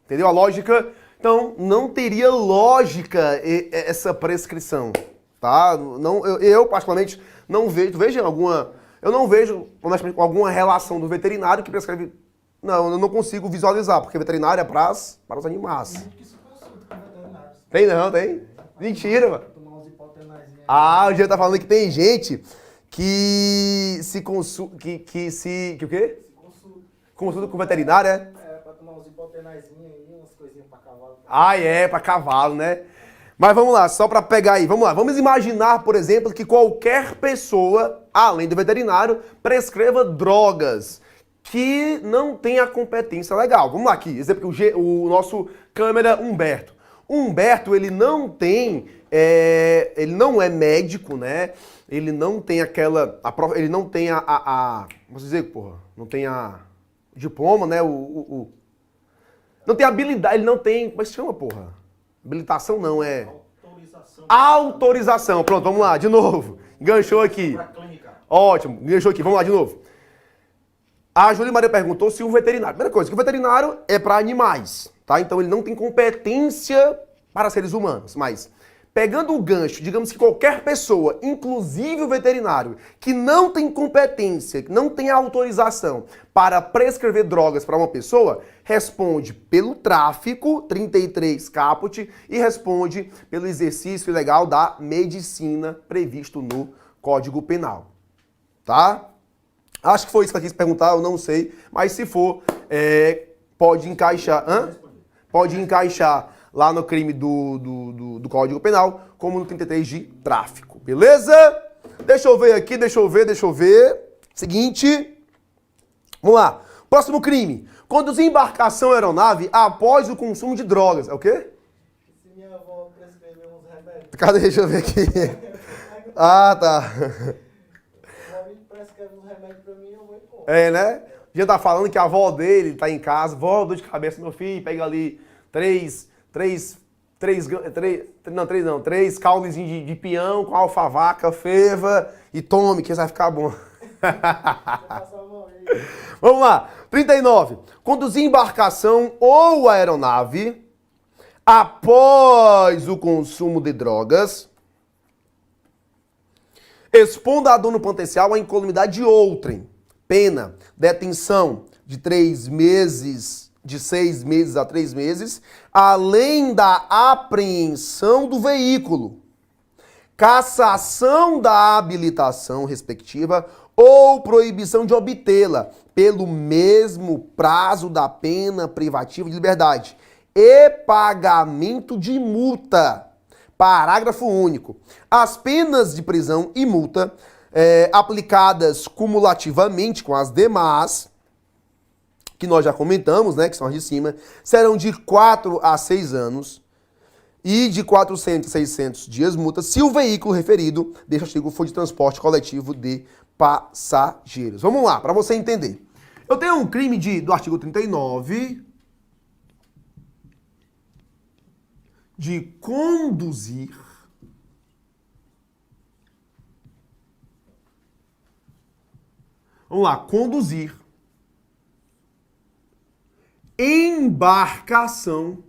Entendeu a lógica? Então, não teria lógica essa prescrição, tá? Não, eu particularmente, não vejo eu não vejo, honestamente, alguma relação do veterinário que prescreve... Não, eu não consigo visualizar, porque veterinário é para os animais. Tem não, tem? Mentira, mano. O Jean tá falando que tem gente que se consulta, que o quê? Consulta com veterinário, é? Pra tomar uns hipotenaizinhos aí, umas coisinhas pra cavalo. Pra cavalo, né? Mas vamos lá, só pra pegar aí, vamos lá. Vamos imaginar, por exemplo, que qualquer pessoa, além do veterinário, prescreva drogas que não tem a competência legal. Vamos lá aqui, exemplo, o nosso câmera Humberto. Humberto, ele não tem, ele não é médico, né? Ele não tem ele não tem vamos dizer, porra, não tem a diploma, né? Não tem habilidade, ele não tem, como é que se chama, porra? Habilitação não, é... Autorização. Pronto, vamos lá, de novo. Enganchou aqui. Ótimo, enganchou aqui, vamos lá de novo. A Júlia Maria perguntou se um veterinário... Primeira coisa, que o veterinário é para animais, tá? Então ele não tem competência para seres humanos, mas... Pegando o gancho, digamos que qualquer pessoa, inclusive o veterinário, que não tem competência, que não tem autorização para prescrever drogas para uma pessoa, responde pelo tráfico, 33 caput, e responde pelo exercício ilegal da medicina previsto no Código Penal. Tá? Acho que foi isso que ela quis perguntar, eu não sei, mas se for, pode encaixar... Pode encaixar lá no crime do Código Penal, como no 33 de tráfico. Beleza? Deixa eu ver aqui, deixa eu ver. Seguinte. Vamos lá. Próximo crime. Conduzir embarcação ou aeronave após o consumo de drogas. É o quê? Se minha avó prescrever uns remédios. Cadê? Deixa eu ver aqui. Tá. A avó me prescreve uns remédios pra mim e eu vou embora. Né? Já tá falando que a avó dele tá em casa. Vó, dor de cabeça, meu filho, pega ali três caldezinhos de peão com alfavaca, feva e tome, que isso vai ficar bom. Vamos lá. 39. Conduzir embarcação ou aeronave após o consumo de drogas, expondo a dano potencial à incolumidade de outrem. Pena, detenção de 3 meses, de 6 meses a 3 meses, além da apreensão do veículo, cassação da habilitação respectiva ou proibição de obtê-la pelo mesmo prazo da pena privativa de liberdade e pagamento de multa. Parágrafo único. As penas de prisão e multa aplicadas cumulativamente com as demais, que nós já comentamos, né, que são as de cima, serão de 4 a 6 anos e de 400 a 600 dias multa se o veículo referido deste artigo for de transporte coletivo de passageiros. Vamos lá, para você entender. Eu tenho um crime do artigo 39 de conduzir conduzir embarcação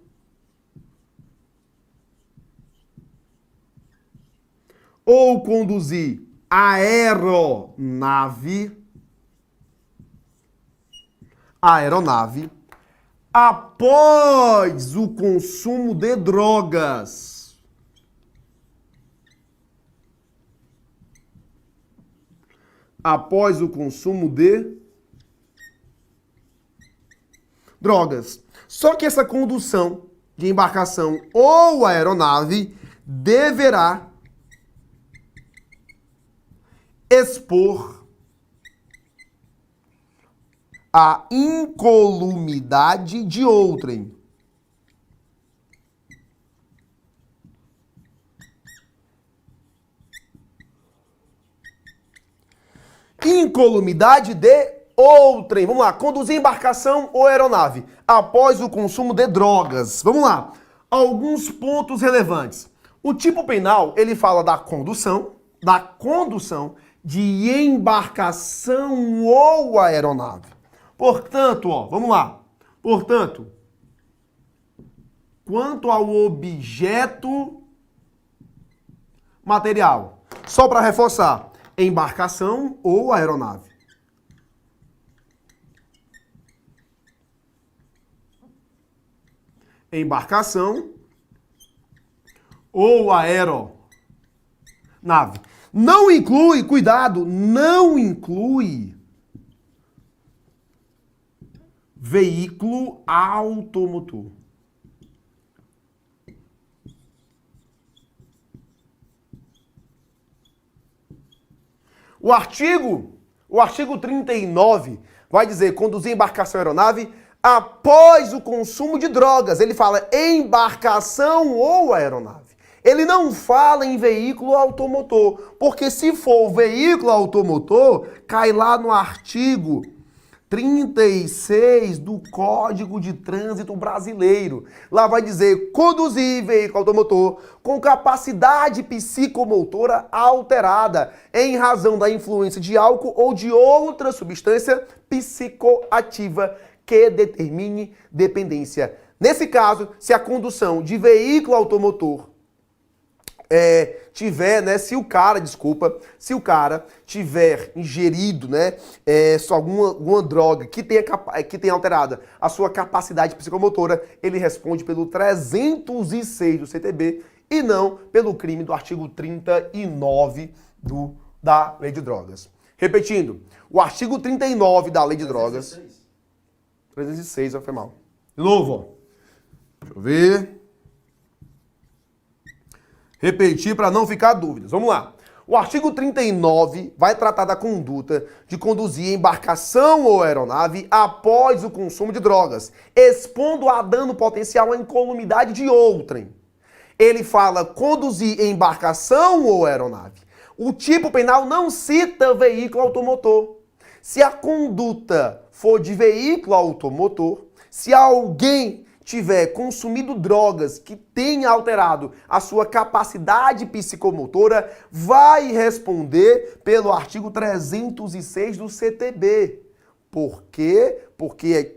ou conduzir aeronave após o consumo de drogas. Após o consumo de drogas. Só que essa condução de embarcação ou aeronave deverá expor a incolumidade de outrem. Incolumidade de outrem. Vamos lá. Conduzir embarcação ou aeronave após o consumo de drogas. Vamos lá. Alguns pontos relevantes. O tipo penal, ele fala da condução de embarcação ou aeronave. Portanto, vamos lá. Portanto, quanto ao objeto material, só para reforçar, embarcação ou aeronave. Embarcação ou aeronave. Não inclui, cuidado, não inclui veículo automotor. O artigo 39 vai dizer conduzir embarcação ou aeronave após o consumo de drogas. Ele fala embarcação ou aeronave. Ele não fala em veículo automotor, porque se for veículo automotor, cai lá no artigo 36 do Código de Trânsito Brasileiro. Lá vai dizer conduzir veículo automotor com capacidade psicomotora alterada em razão da influência de álcool ou de outra substância psicoativa que determine dependência. Nesse caso, se a condução de veículo automotor se o cara tiver ingerido, alguma droga que tenha alterado a sua capacidade psicomotora, ele responde pelo 306 do CTB e não pelo crime do artigo 39 da Lei de Drogas. Repetindo, o artigo 39 da Lei de Drogas... 306, foi mal. De novo, deixa eu ver... Repetir para não ficar dúvidas. Vamos lá. O artigo 39 vai tratar da conduta de conduzir embarcação ou aeronave após o consumo de drogas, expondo a dano potencial à incolumidade de outrem. Ele fala conduzir embarcação ou aeronave. O tipo penal não cita veículo automotor. Se a conduta for de veículo automotor, se alguém tiver consumido drogas que tenha alterado a sua capacidade psicomotora, vai responder pelo artigo 306 do CTB. Por quê? Porque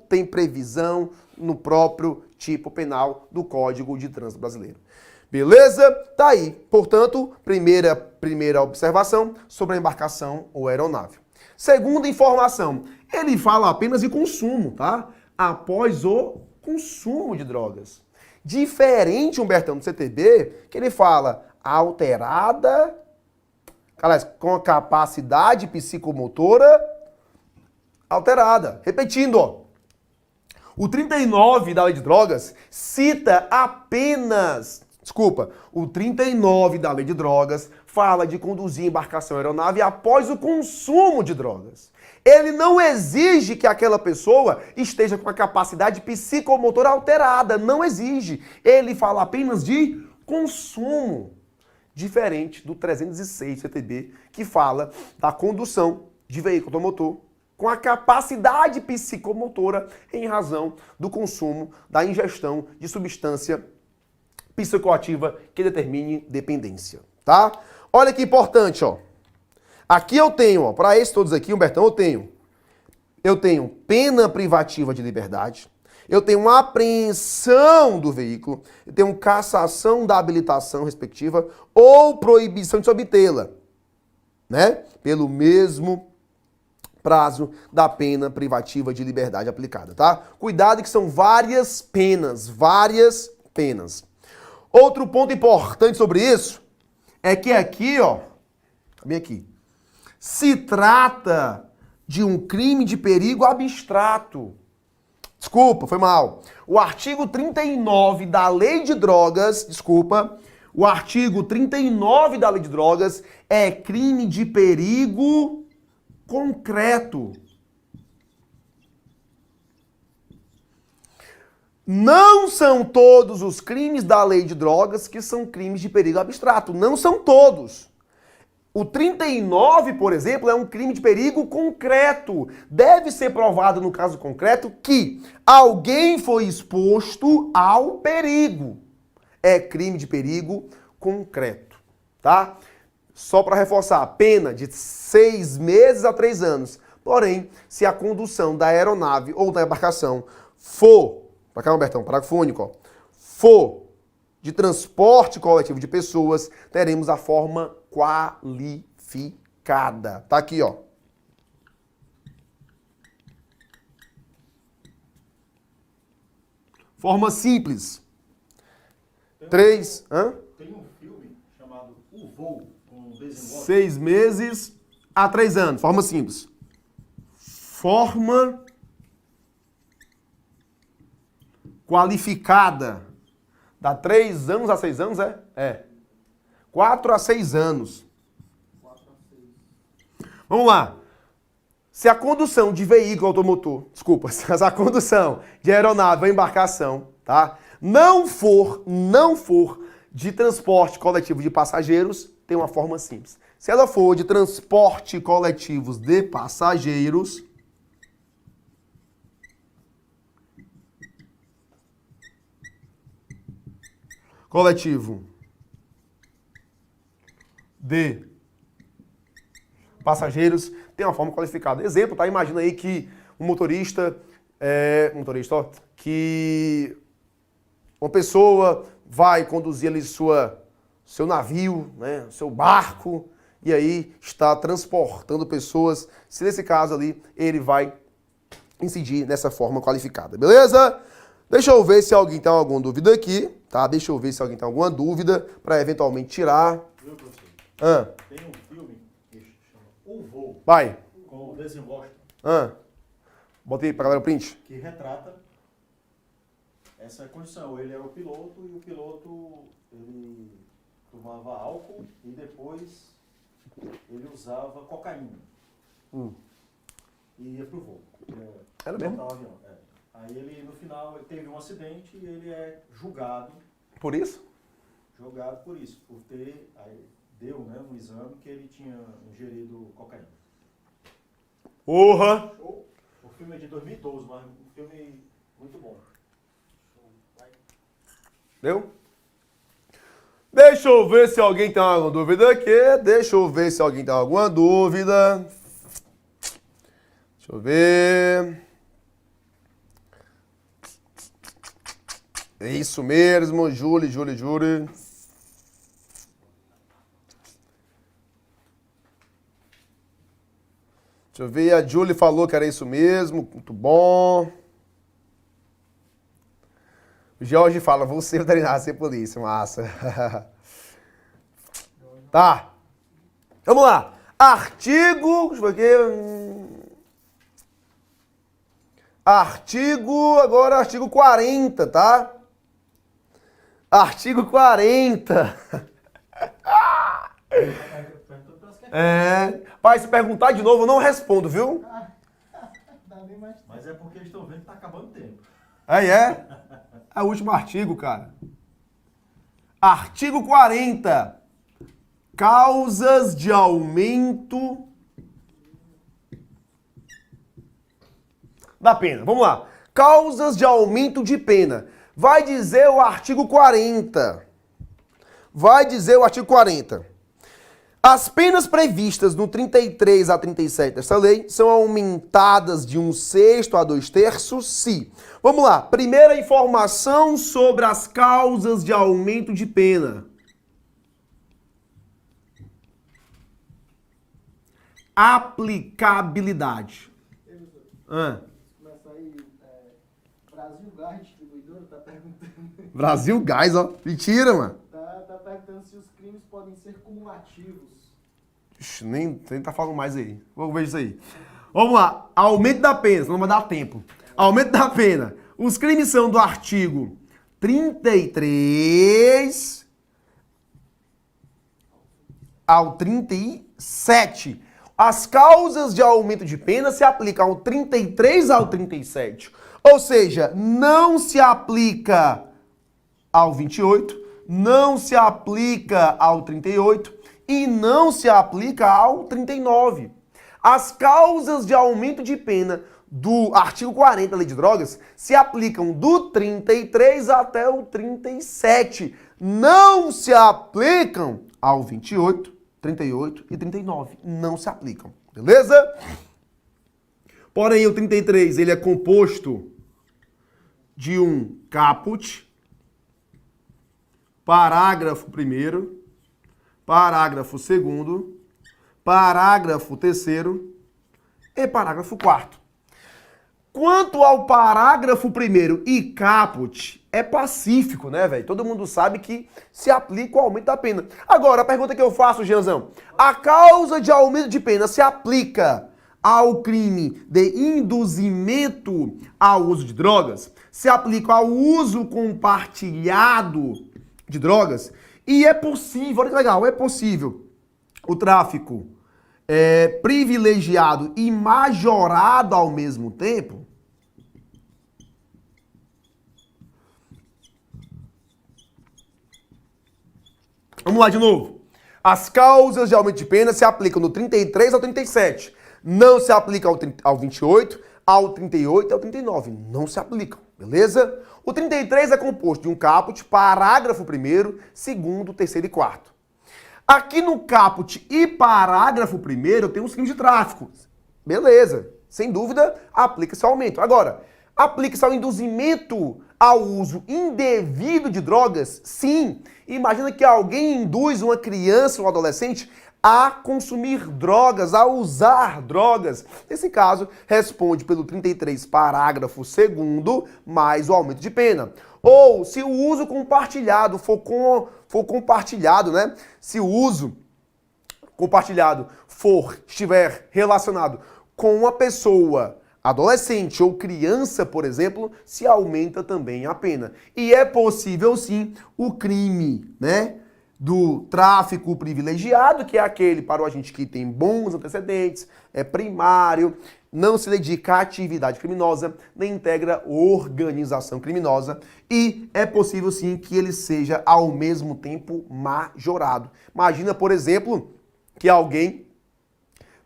tem previsão no próprio tipo penal do Código de Trânsito Brasileiro. Beleza? Tá aí. Portanto, primeira observação sobre a embarcação ou aeronave. Segunda informação, ele fala apenas de consumo, tá? Após o consumo de drogas. Diferente, Humbertão, do CTB, que ele fala alterada, aliás, com a capacidade psicomotora alterada. Repetindo, ó. O 39 da Lei de Drogas cita apenas... Desculpa, o 39 da Lei de Drogas fala de conduzir embarcação aeronave após o consumo de drogas. Ele não exige que aquela pessoa esteja com a capacidade psicomotora alterada, não exige. Ele fala apenas de consumo, diferente do 306 CTB, que fala da condução de veículo automotor com a capacidade psicomotora em razão do consumo, da ingestão de substância psicoativa que determine dependência, tá? Olha que importante, ó. Aqui eu tenho, ó, para esses todos aqui, Humbertão, eu tenho pena privativa de liberdade, eu tenho uma apreensão do veículo, eu tenho cassação da habilitação respectiva ou proibição de se obtê-la, né? Pelo mesmo prazo da pena privativa de liberdade aplicada, tá? Cuidado que são várias penas. Outro ponto importante sobre isso é que aqui, ó, bem aqui, se trata de um crime de perigo abstrato. Desculpa, foi mal. O artigo 39 da Lei de Drogas, o artigo 39 da Lei de Drogas é crime de perigo concreto. Não são todos os crimes da Lei de Drogas que são crimes de perigo abstrato. Não são todos. O 39, por exemplo, é um crime de perigo concreto. Deve ser provado no caso concreto que alguém foi exposto ao perigo. É crime de perigo concreto, tá? Só para reforçar, pena de 6 meses a 3 anos. Porém, se a condução da aeronave ou da embarcação for, para cá, Humbertão, parágrafo único, ó, for de transporte coletivo de pessoas, teremos a forma qualificada. Tá aqui, ó. Forma simples. Tem um filme chamado O Voo, com Denzel 6 meses a 3 anos. Forma simples. Forma qualificada. Dá 3 anos a 6 anos, é? É. 4 a 6 anos. Vamos lá. Se a condução de veículo automotor, se a condução de aeronave ou embarcação, tá? Não for de transporte coletivo de passageiros, tem uma forma simples. Se ela for de transporte coletivos de passageiros, coletivo de passageiros, tem uma forma qualificada. Exemplo, tá? Imagina aí que um motorista, que uma pessoa vai conduzir ali seu navio, né, seu barco, e aí está transportando pessoas. Se nesse caso ali, ele vai incidir nessa forma qualificada, beleza? Deixa eu ver se alguém tem alguma dúvida aqui, tá? Deixa eu ver se alguém tem alguma dúvida para eventualmente tirar. Viu, professor? Ah, Tem um filme que chama O Voo, vai. com o Denzel Washington, Bota aí pra galera o print. que retrata essa condição. Ele era o piloto e o piloto ele tomava álcool e depois ele usava cocaína. E ia pro voo. Era mesmo? Pilotava o avião, é. Aí ele, no final, ele teve um acidente e ele é julgado. Por isso? Julgado por isso, por ter, aí deu, né, um exame que ele tinha ingerido cocaína. Porra! O filme é de 2012, mas um filme muito bom. Deu? Deixa eu ver se alguém tem alguma dúvida aqui. Deixa eu ver. Deixa eu ver. É isso mesmo, Júlio. Deixa eu ver, a Julie falou que era isso mesmo, muito bom. O Jorge fala, vou ser veterinário, ser polícia, massa. Tá. Vamos lá. Artigo, deixa eu ver aqui. Artigo 40, tá? Artigo 40. Pai, se perguntar de novo, eu não respondo, viu? Dá bem mais tempo. Mas é porque eles estão vendo que tá acabando o tempo. Aí é? É o último artigo, cara. Artigo 40. Causas de aumento da pena. Vamos lá. Causas de aumento de pena. Vai dizer o artigo 40. As penas previstas no 33 a 37 dessa lei são aumentadas de 1/6 a 2/3 se... Vamos lá. Primeira informação sobre as causas de aumento de pena. Aplicabilidade. Começa aí, Brasil Gás Distribuidora tá perguntando. Brasil Gás, ó. Mentira, mano. Tá perguntando se os crimes podem ser cumulativos. Ixi, nem tá falando mais aí. Vamos ver isso aí. Vamos lá. Aumento da pena, senão não vai dar tempo. Aumento da pena. Os crimes são do artigo 33 ao 37. As causas de aumento de pena se aplicam ao 33 ao 37. Ou seja, não se aplica ao 28, não se aplica ao 38 e não se aplica ao 39. As causas de aumento de pena do artigo 40 da Lei de Drogas se aplicam do 33 até o 37. Não se aplicam ao 28, 38 e 39. Não se aplicam. Beleza? Porém, o 33 ele é composto de um caput, parágrafo 1º, parágrafo 2º, parágrafo 3º e parágrafo 4º. Quanto ao parágrafo 1º e caput, é pacífico, né, velho? Todo mundo sabe que se aplica o aumento da pena. Agora, a pergunta que eu faço, Jeanzão, a causa de aumento de pena se aplica ao crime de induzimento ao uso de drogas? Se aplica ao uso compartilhado de drogas? E é possível, olha que legal, é possível o tráfico privilegiado e majorado ao mesmo tempo? Vamos lá de novo. As causas de aumento de pena se aplicam do 33 ao 37. Não se aplica ao 28, ao 38 e ao 39. Não se aplicam, beleza? O 33 é composto de um caput, parágrafo 1º, 2º, 3º e 4º. Aqui no caput e parágrafo 1º eu tenho os crimes de tráfico. Beleza. Sem dúvida, aplica-se ao aumento. Agora, aplica-se ao induzimento ao uso indevido de drogas? Sim. Imagina que alguém induz uma criança ou um adolescente a consumir drogas, a usar drogas. Nesse caso, responde pelo 33, parágrafo 2º, mais o aumento de pena. Ou, se o uso compartilhado for compartilhado, né? Se o uso compartilhado estiver relacionado com uma pessoa adolescente ou criança, por exemplo, se aumenta também a pena. E é possível, sim, o crime, né, do tráfico privilegiado, que é aquele para o agente que tem bons antecedentes, é primário, não se dedica à atividade criminosa, nem integra organização criminosa, e é possível, sim, que ele seja, ao mesmo tempo, majorado. Imagina, por exemplo, que alguém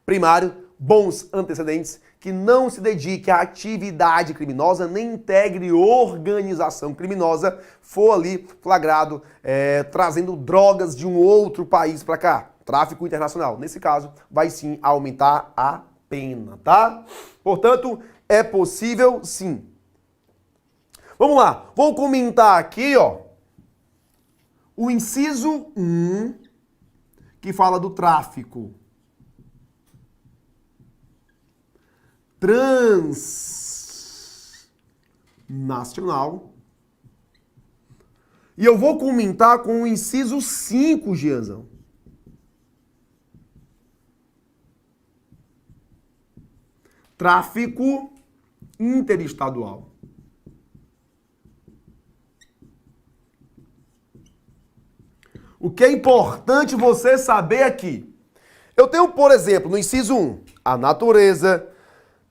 primário, bons antecedentes, que não se dedique à atividade criminosa, nem integre organização criminosa, for ali flagrado trazendo drogas de um outro país para cá, tráfico internacional. Nesse caso, vai sim aumentar a pena, tá? Portanto, é possível sim. Vamos lá, vou comentar aqui, ó, o inciso 1, que fala do tráfico transnacional. E eu vou comentar com o inciso 5, Gianzão. Tráfico interestadual. O que é importante você saber aqui? Eu tenho, por exemplo, no inciso 1, a natureza,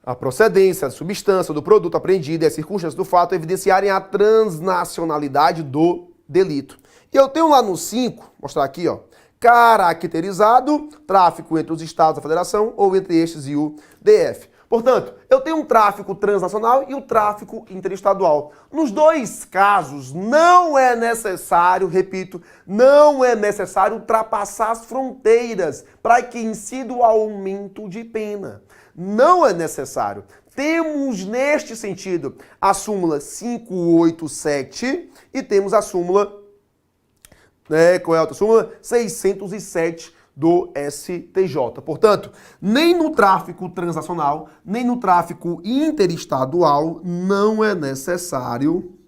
a procedência, a substância do produto apreendido e as circunstâncias do fato evidenciarem a transnacionalidade do delito. E eu tenho lá no 5, mostrar aqui, ó, caracterizado tráfico entre os estados da federação ou entre estes e o DF. Portanto, eu tenho um tráfico transnacional e o tráfico interestadual. Nos dois casos, não é necessário, repito, não é necessário ultrapassar as fronteiras para que incida o aumento de pena. Não é necessário. Temos, neste sentido, a súmula 587 e temos a súmula, qual é a outra súmula? 607 do STJ. Portanto, nem no tráfico transnacional, nem no tráfico interestadual não é necessário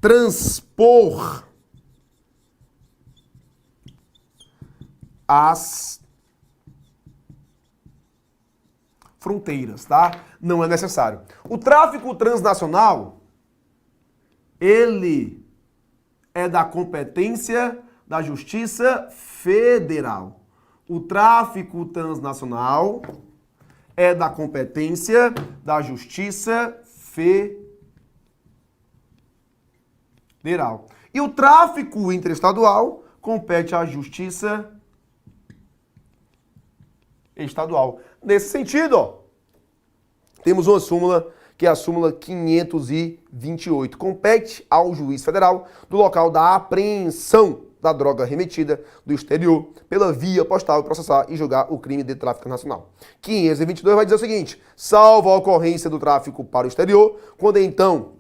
transpor as fronteiras, tá? Não é necessário. O tráfico transnacional, ele é da competência da Justiça Federal. O tráfico transnacional é da competência da Justiça Federal. E o tráfico interestadual compete à Justiça Estadual. Nesse sentido, ó, temos uma súmula que é a súmula 528. Compete ao juiz federal do local da apreensão da droga remetida do exterior pela via postal processar e julgar o crime de tráfico nacional. 522 vai dizer o seguinte: salvo a ocorrência do tráfico para o exterior, quando então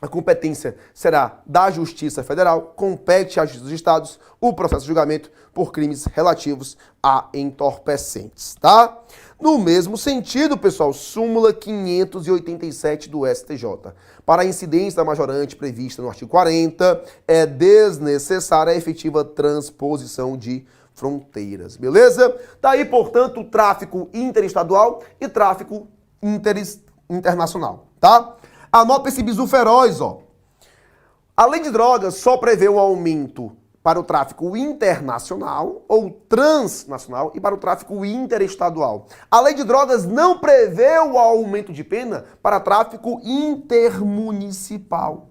a competência será da Justiça Federal, compete à Justiça dos Estados o processo de julgamento por crimes relativos a entorpecentes, tá? No mesmo sentido, pessoal, súmula 587 do STJ. Para a incidência da majorante prevista no artigo 40, é desnecessária a efetiva transposição de fronteiras, beleza? Daí, portanto, o tráfico interestadual e tráfico internacional, tá? Anota esse bizu feroz, ó. A lei de drogas só prevê um aumento para o tráfico internacional ou transnacional e para o tráfico interestadual. A lei de drogas não prevê o aumento de pena para tráfico intermunicipal.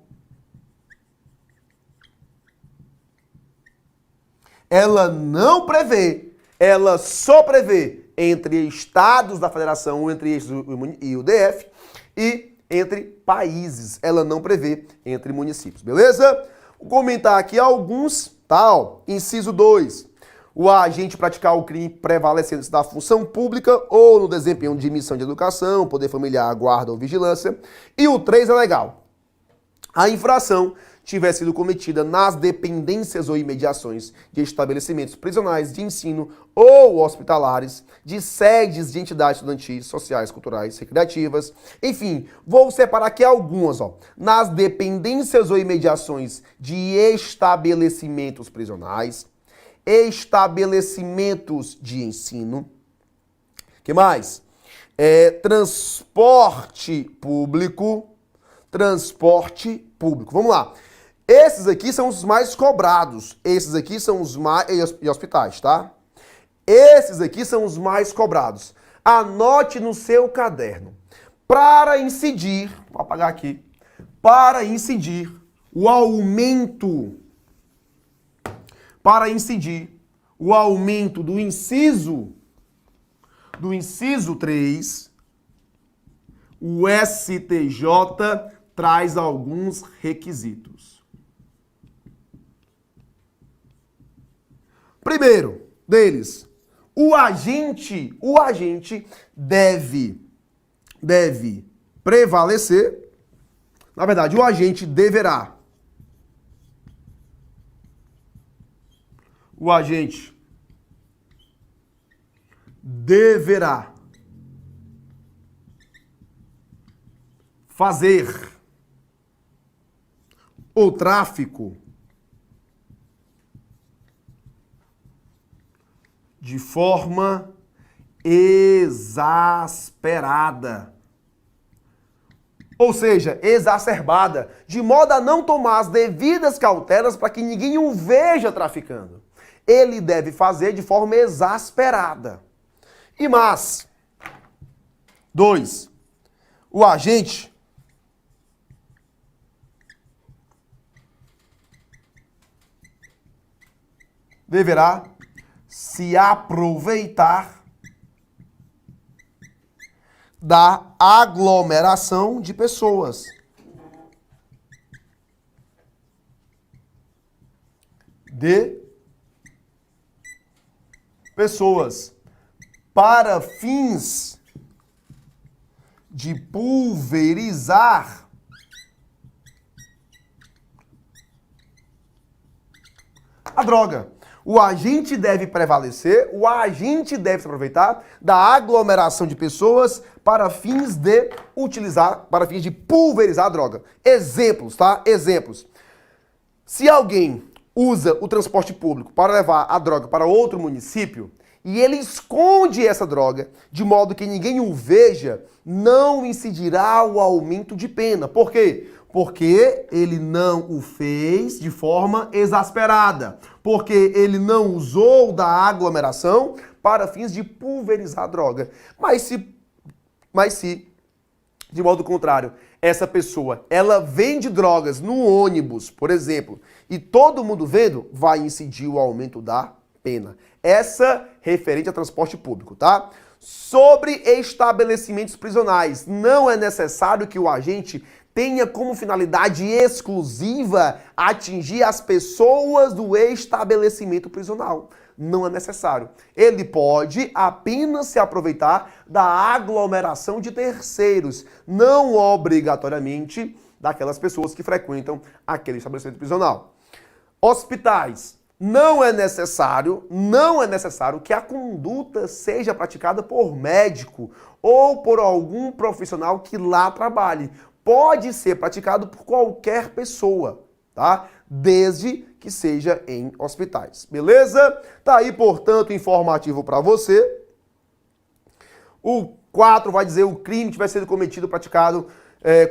Ela não prevê, ela só prevê entre estados da federação, entre estes e o DF, e entre países. Ela não prevê entre municípios, beleza? Vou comentar aqui alguns, tá? Ó, inciso 2. O agente praticar o crime prevalecendo da função pública ou no desempenho de missão de educação, poder familiar, guarda ou vigilância. E o 3 é legal. A infração tiver sido cometida nas dependências ou imediações de estabelecimentos prisionais de ensino ou hospitalares, de sedes de entidades estudantis, sociais, culturais, recreativas. Enfim, vou separar aqui algumas, ó. Nas dependências ou imediações de estabelecimentos prisionais, estabelecimentos de ensino. Que mais? Transporte público. Transporte público. Vamos lá. Esses aqui são os mais cobrados. Esses aqui são os mais... E hospitais, tá? Esses aqui são os mais cobrados. Anote no seu caderno. Para incidir... Vou apagar aqui. Para incidir o aumento... Para incidir o aumento do inciso 3, o STJ traz alguns requisitos. Primeiro deles, O agente deve prevalecer. Na verdade, o agente deverá. O agente deverá fazer o tráfico de forma exasperada. Ou seja, exacerbada, de modo a não tomar as devidas cautelas para que ninguém o veja traficando. Ele deve fazer de forma exasperada. E mais, 2. O agente deverá se aproveitar da aglomeração de pessoas. Para fins de pulverizar a droga. O agente deve prevalecer, o agente deve se aproveitar da aglomeração de pessoas para fins de utilizar, para fins de pulverizar a droga. Exemplos, tá? Exemplos. Se alguém usa o transporte público para levar a droga para outro município e ele esconde essa droga de modo que ninguém o veja, não incidirá o aumento de pena. Por quê? Porque ele não o fez de forma exasperada. Porque ele não usou da aglomeração para fins de pulverizar a droga. Mas se, de modo contrário, essa pessoa, ela vende drogas no ônibus, por exemplo, e todo mundo vendo, vai incidir o aumento da pena. Essa referente a transporte público, tá? Sobre estabelecimentos prisionais, não é necessário que o agente tenha como finalidade exclusiva atingir as pessoas do estabelecimento prisional. Não é necessário. Ele pode apenas se aproveitar da aglomeração de terceiros, não obrigatoriamente daquelas pessoas que frequentam aquele estabelecimento prisional. Hospitais. Não é necessário que a conduta seja praticada por médico ou por algum profissional que lá trabalhe. Pode ser praticado por qualquer pessoa, tá? Desde que seja em hospitais. Beleza? Tá aí, portanto, informativo para você. O 4 vai dizer o crime tiver sido cometido, praticado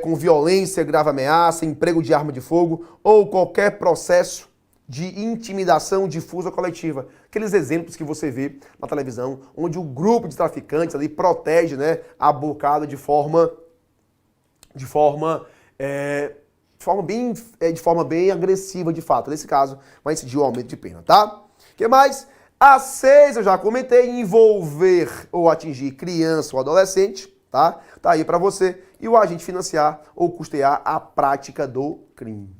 com violência, grave ameaça, emprego de arma de fogo ou qualquer processo de intimidação difusa ou coletiva. Aqueles exemplos que você vê na televisão, onde o grupo de traficantes ali protege, né, a bocada de forma bem agressiva, de fato. Nesse caso, vai incidir o aumento de pena, tá? O que mais? A 6, eu já comentei, envolver ou atingir criança ou adolescente, tá? Tá aí pra você. E o agente financiar ou custear a prática do crime.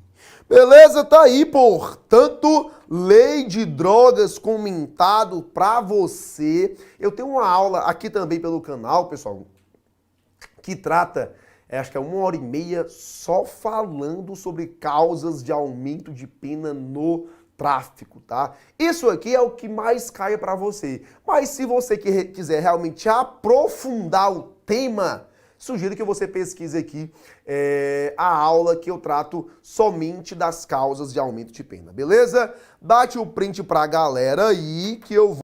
Beleza? Tá aí, portanto, lei de drogas comentado pra você. Eu tenho uma aula aqui também pelo canal, pessoal, que trata, acho que é 1h30, só falando sobre causas de aumento de pena no tráfico, tá? Isso aqui é o que mais cai pra você. Mas se você quiser realmente aprofundar o tema, sugiro que você pesquise aqui a aula que eu trato somente das causas de aumento de pena, beleza? Bate o print pra galera aí que eu vou